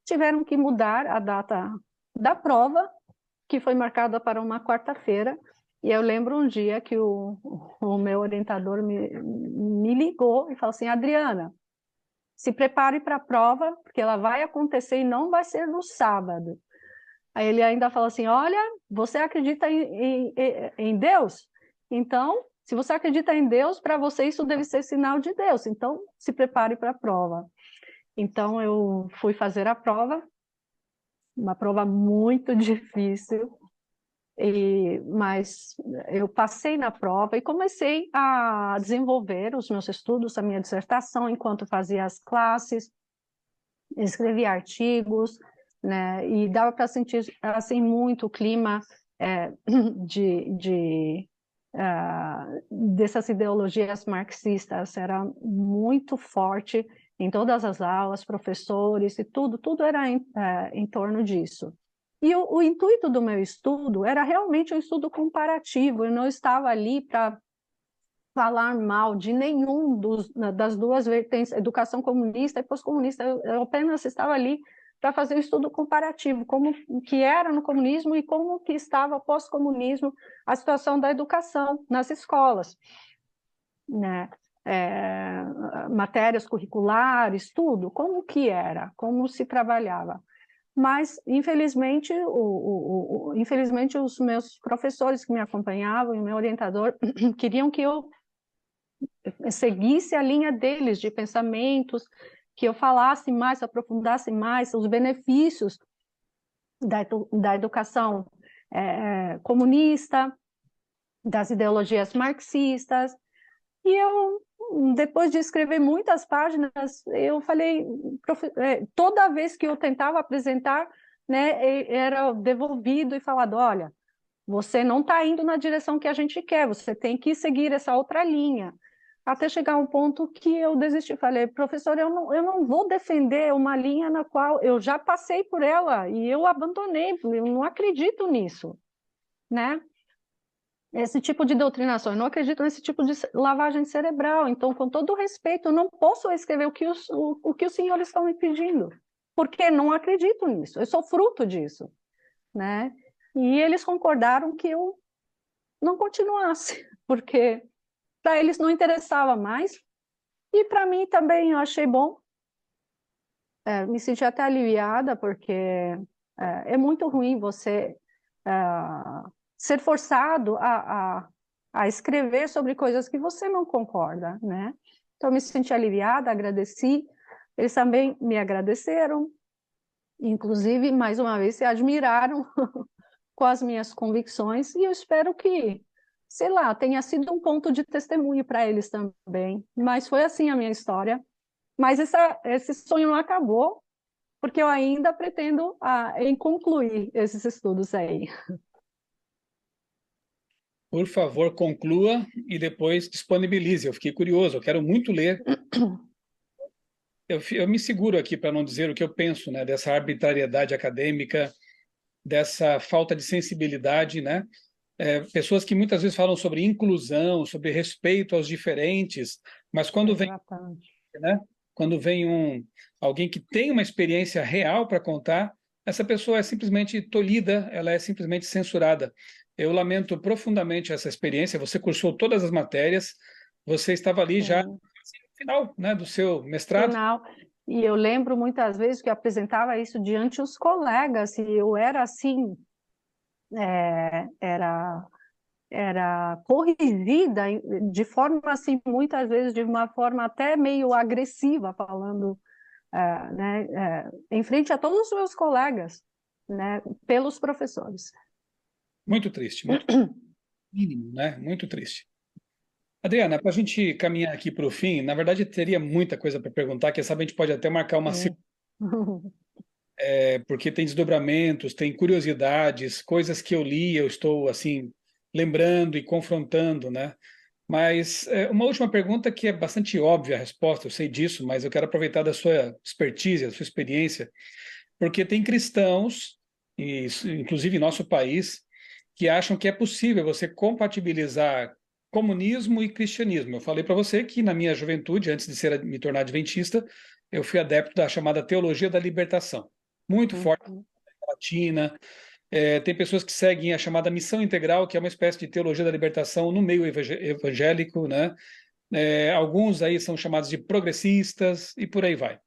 tiveram que mudar a data da prova, que foi marcada para uma quarta-feira, e eu lembro um dia que o meu orientador me ligou e falou assim, Adriana, se prepare para a prova, porque ela vai acontecer e não vai ser no sábado. Aí ele ainda falou assim, olha, você acredita em Deus? Então, se você acredita em Deus, para você isso deve ser sinal de Deus. Então, se prepare para a prova. Então, eu fui fazer a prova, uma prova muito difícil, mas eu passei na prova e comecei a desenvolver os meus estudos, a minha dissertação, enquanto fazia as classes, escrevi artigos, né, e dava para sentir assim, muito o clima dessas ideologias marxistas, era muito forte em todas as aulas, professores e tudo era em torno disso. E o intuito do meu estudo era realmente um estudo comparativo, eu não estava ali para falar mal de nenhum das duas vertentes, educação comunista e pós-comunista, eu apenas estava ali para fazer um estudo comparativo, como que era no comunismo e como que estava pós-comunismo a situação da educação nas escolas, né? Matérias curriculares, tudo, como que era, como se trabalhava. Mas, infelizmente, infelizmente, os meus professores que me acompanhavam e o meu orientador queriam que eu seguisse a linha deles de pensamentos, que eu falasse mais, aprofundasse mais os benefícios da educação comunista, das ideologias marxistas. E eu, depois de escrever muitas páginas, eu falei, toda vez que eu tentava apresentar, né, era devolvido e falado, olha, você não está indo na direção que a gente quer, você tem que seguir essa outra linha. Até chegar um ponto que eu desisti, falei, professor, eu não vou defender uma linha na qual eu já passei por ela e eu abandonei, eu não acredito nisso, né? Esse tipo de doutrinação, eu não acredito nesse tipo de lavagem cerebral, então, com todo respeito, eu não posso escrever o que os senhores estão me pedindo, porque não acredito nisso, eu sou fruto disso, né? E eles concordaram que eu não continuasse, porque para eles não interessava mais, e para mim também eu achei bom. Me senti até aliviada, porque é muito ruim você ser forçado a escrever sobre coisas que você não concorda, né? Então, me senti aliviada, agradeci. Eles também me agradeceram, inclusive, mais uma vez, se admiraram com as minhas convicções, e eu espero que, sei lá, tenha sido um ponto de testemunho para eles também. Mas foi assim a minha história. Mas esse sonho não acabou, porque eu ainda pretendo em concluir esses estudos aí. Por favor, conclua e depois disponibilize. Eu fiquei curioso, eu quero muito ler. Eu me seguro aqui para não dizer o que eu penso, né, dessa arbitrariedade acadêmica, dessa falta de sensibilidade, né? Pessoas que muitas vezes falam sobre inclusão, sobre respeito aos diferentes, mas Exatamente. né, quando vem alguém que tem uma experiência real para contar, essa pessoa é simplesmente tolhida, ela é simplesmente censurada. Eu lamento profundamente essa experiência. Você cursou todas as matérias, você estava ali já Sim. no final, né, do seu mestrado. Final. E eu lembro muitas vezes que eu apresentava isso diante os colegas, e eu era assim, era corrigida de forma assim, muitas vezes de uma forma até meio agressiva, falando, né, em frente a todos os meus colegas, né, pelos professores. Muito triste, muito mínimo, né? Muito triste. Adriana, para a gente caminhar aqui para o fim, na verdade teria muita coisa para perguntar, quem sabe a gente pode até marcar uma Sim. porque tem desdobramentos, tem curiosidades, coisas que eu li, eu estou assim lembrando e confrontando, né? Mas uma última pergunta que é bastante óbvia a resposta, eu sei disso, mas eu quero aproveitar da sua expertise, da sua experiência, porque tem cristãos, e inclusive em nosso país, que acham que é possível você compatibilizar comunismo e cristianismo. Eu falei para você que na minha juventude, antes de me tornar adventista, eu fui adepto da chamada teologia da libertação, muito forte Uhum. na Latina. Tem pessoas que seguem a chamada missão integral, que é uma espécie de teologia da libertação no meio evangélico, né? Alguns aí são chamados de progressistas e por aí vai.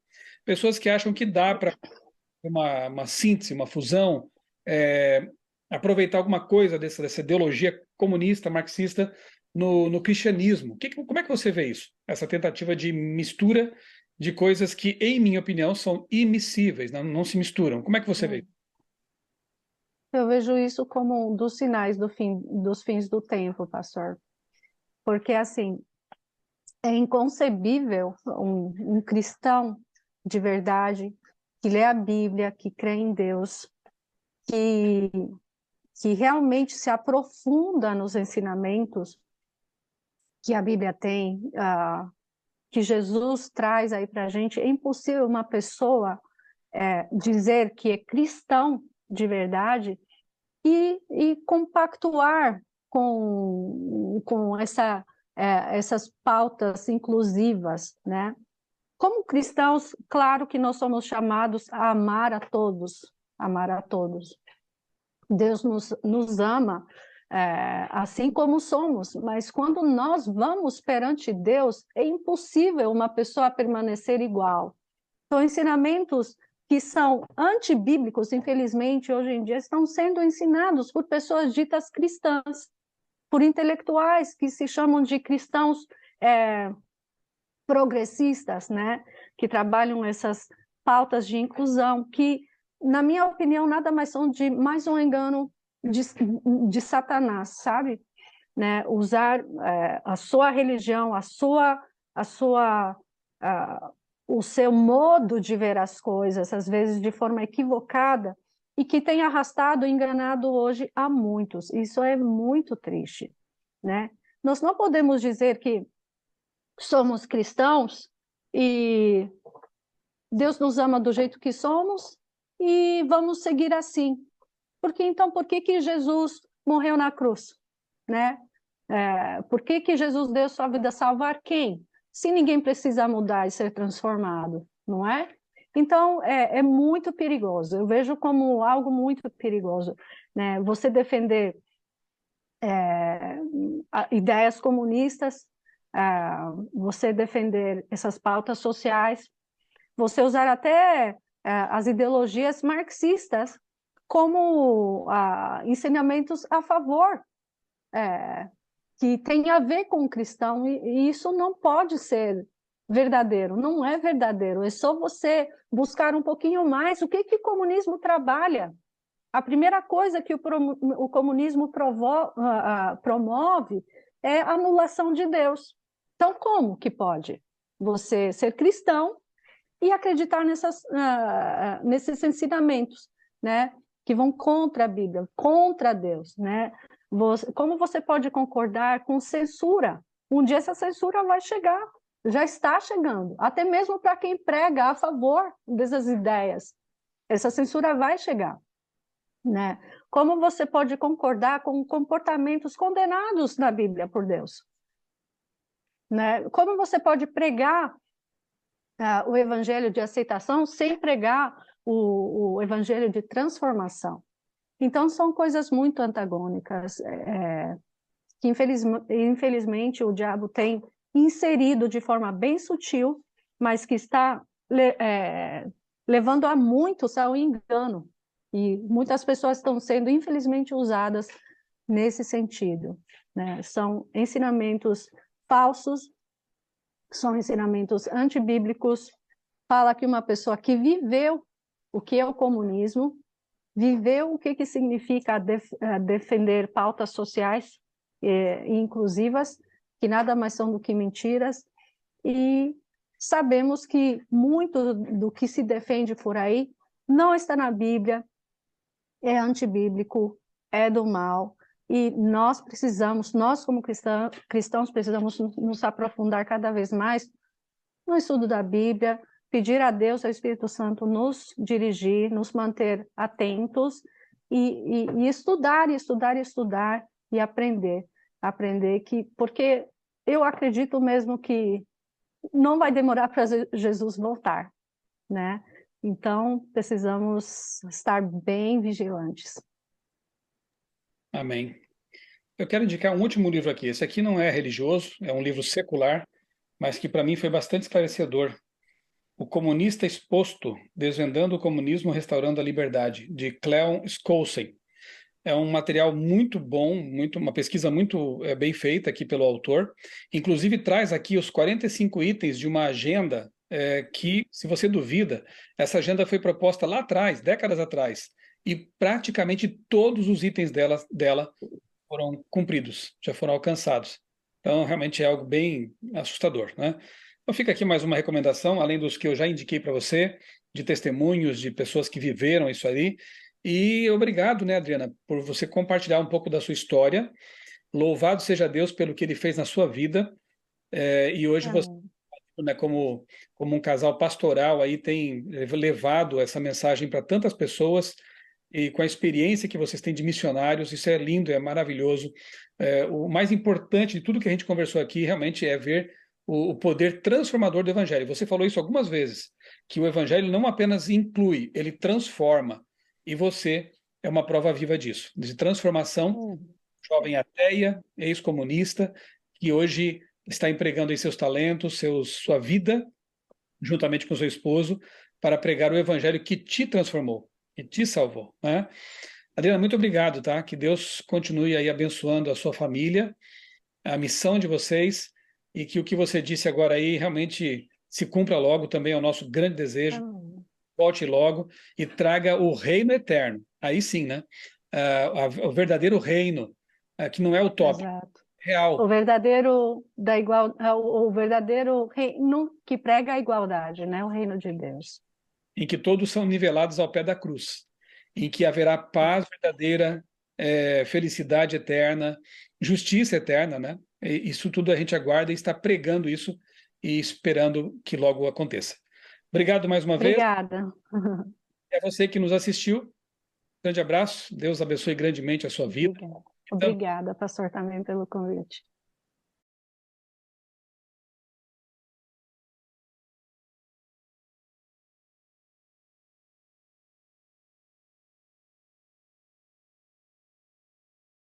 Pessoas que acham que dá para uma síntese, uma fusão, é, aproveitar alguma coisa dessa ideologia comunista, marxista, no cristianismo. Como é que você vê isso? Essa tentativa de mistura de coisas que, em minha opinião, são imissíveis, não se misturam. Como é que você vê isso? Eu vejo isso como um dos sinais dos fins do tempo, pastor. Porque, assim, é inconcebível um cristão de verdade que lê a Bíblia, que crê em Deus, que, que realmente se aprofunda nos ensinamentos que a Bíblia tem, que Jesus traz aí para a gente. É impossível uma pessoa dizer que é cristão de verdade e compactuar com essas pautas inclusivas, né? Como cristãos, claro que nós somos chamados a amar a todos, amar a todos. Deus nos ama assim como somos, mas quando nós vamos perante Deus, é impossível uma pessoa permanecer igual. Então, ensinamentos que são antibíblicos, infelizmente, hoje em dia, estão sendo ensinados por pessoas ditas cristãs, por intelectuais que se chamam de cristãos progressistas, né? Que trabalham essas pautas de inclusão, que, na minha opinião, nada mais são de mais um engano de Satanás, sabe? Né? Usar a sua religião, a sua, o seu modo de ver as coisas, às vezes de forma equivocada, e que tem arrastado e enganado hoje a muitos. Isso é muito triste, né? Nós não podemos dizer que somos cristãos e Deus nos ama do jeito que somos e vamos seguir assim. Porque então, por que Jesus morreu na cruz, né? Por que Jesus deu sua vida a salvar quem? Se ninguém precisa mudar e ser transformado, não é? Então, é muito perigoso. Eu vejo como algo muito perigoso, né? Você defender ideias comunistas você defender essas pautas sociais, você usar até as ideologias marxistas como ensinamentos a favor, que tem a ver com o cristão, e isso não pode ser verdadeiro, não é verdadeiro, é só você buscar um pouquinho mais o que o comunismo trabalha. A primeira coisa que o comunismo promove é a anulação de Deus. Então, como que pode você ser cristão e acreditar nesses ensinamentos, né, que vão contra a Bíblia, contra Deus, né? Como você pode concordar com censura? Um dia essa censura vai chegar, já está chegando, até mesmo para quem prega a favor dessas ideias. Essa censura vai chegar, né? Como você pode concordar com comportamentos condenados na Bíblia por Deus? Né? Como você pode pregar o evangelho de aceitação sem pregar o evangelho de transformação? Então, são coisas muito antagônicas, que infelizmente o diabo tem inserido de forma bem sutil, mas que está levando a muitos ao engano. E muitas pessoas estão sendo, infelizmente, usadas nesse sentido, né? São ensinamentos falsos, são ensinamentos antibíblicos. Fala que uma pessoa que viveu o que é o comunismo, viveu o que significa defender pautas sociais e inclusivas, que nada mais são do que mentiras, e sabemos que muito do que se defende por aí não está na Bíblia, é antibíblico, é do mal, e nós como cristãos, precisamos nos aprofundar cada vez mais no estudo da Bíblia, pedir a Deus, ao Espírito Santo, nos dirigir, nos manter atentos e estudar, e aprender, porque eu acredito mesmo que não vai demorar para Jesus voltar, né? Então, precisamos estar bem vigilantes. Amém. Eu quero indicar um último livro aqui. Esse aqui não é religioso, é um livro secular, mas que para mim foi bastante esclarecedor. O Comunista Exposto, Desvendando o Comunismo, Restaurando a Liberdade, de Cleon Skousen. É um material muito bom, uma pesquisa muito bem feita aqui pelo autor. Inclusive traz aqui os 45 itens de uma agenda que, se você duvida, essa agenda foi proposta lá atrás, décadas atrás, e praticamente todos os itens dela foram cumpridos, já foram alcançados. Então, realmente é algo bem assustador, né? Então, fica aqui mais uma recomendação, além dos que eu já indiquei para você, de testemunhos de pessoas que viveram isso ali. E obrigado, né, Adriana, por você compartilhar um pouco da sua história. Louvado seja Deus pelo que Ele fez na sua vida. E hoje você, né, como um casal pastoral, aí tem levado essa mensagem para tantas pessoas, e com a experiência que vocês têm de missionários, isso é lindo, é maravilhoso. O mais importante de tudo que a gente conversou aqui realmente é ver o poder transformador do Evangelho. Você falou isso algumas vezes, que o Evangelho não apenas inclui, ele transforma. E você é uma prova viva disso, de transformação. Jovem ateia, ex-comunista, que hoje está empregando aí seus talentos, sua vida, juntamente com seu esposo, para pregar o Evangelho que te transformou, que te salvou, né? Adriana, muito obrigado, tá? Que Deus continue aí abençoando a sua família, a missão de vocês, e que o que você disse agora aí realmente se cumpra logo, também é o nosso grande desejo. Volte logo e traga o reino eterno. Aí sim, né? O verdadeiro reino, que não é utópico, real. O verdadeiro reino que prega a igualdade, né? O reino de Deus. Em que todos são nivelados ao pé da cruz, em que haverá paz verdadeira, felicidade eterna, justiça eterna, né? Isso tudo a gente aguarda e está pregando isso e esperando que logo aconteça. Obrigado mais uma vez. Obrigada. É você que nos assistiu. Grande abraço. Deus abençoe grandemente a sua vida. Obrigada, pastor, também pelo convite.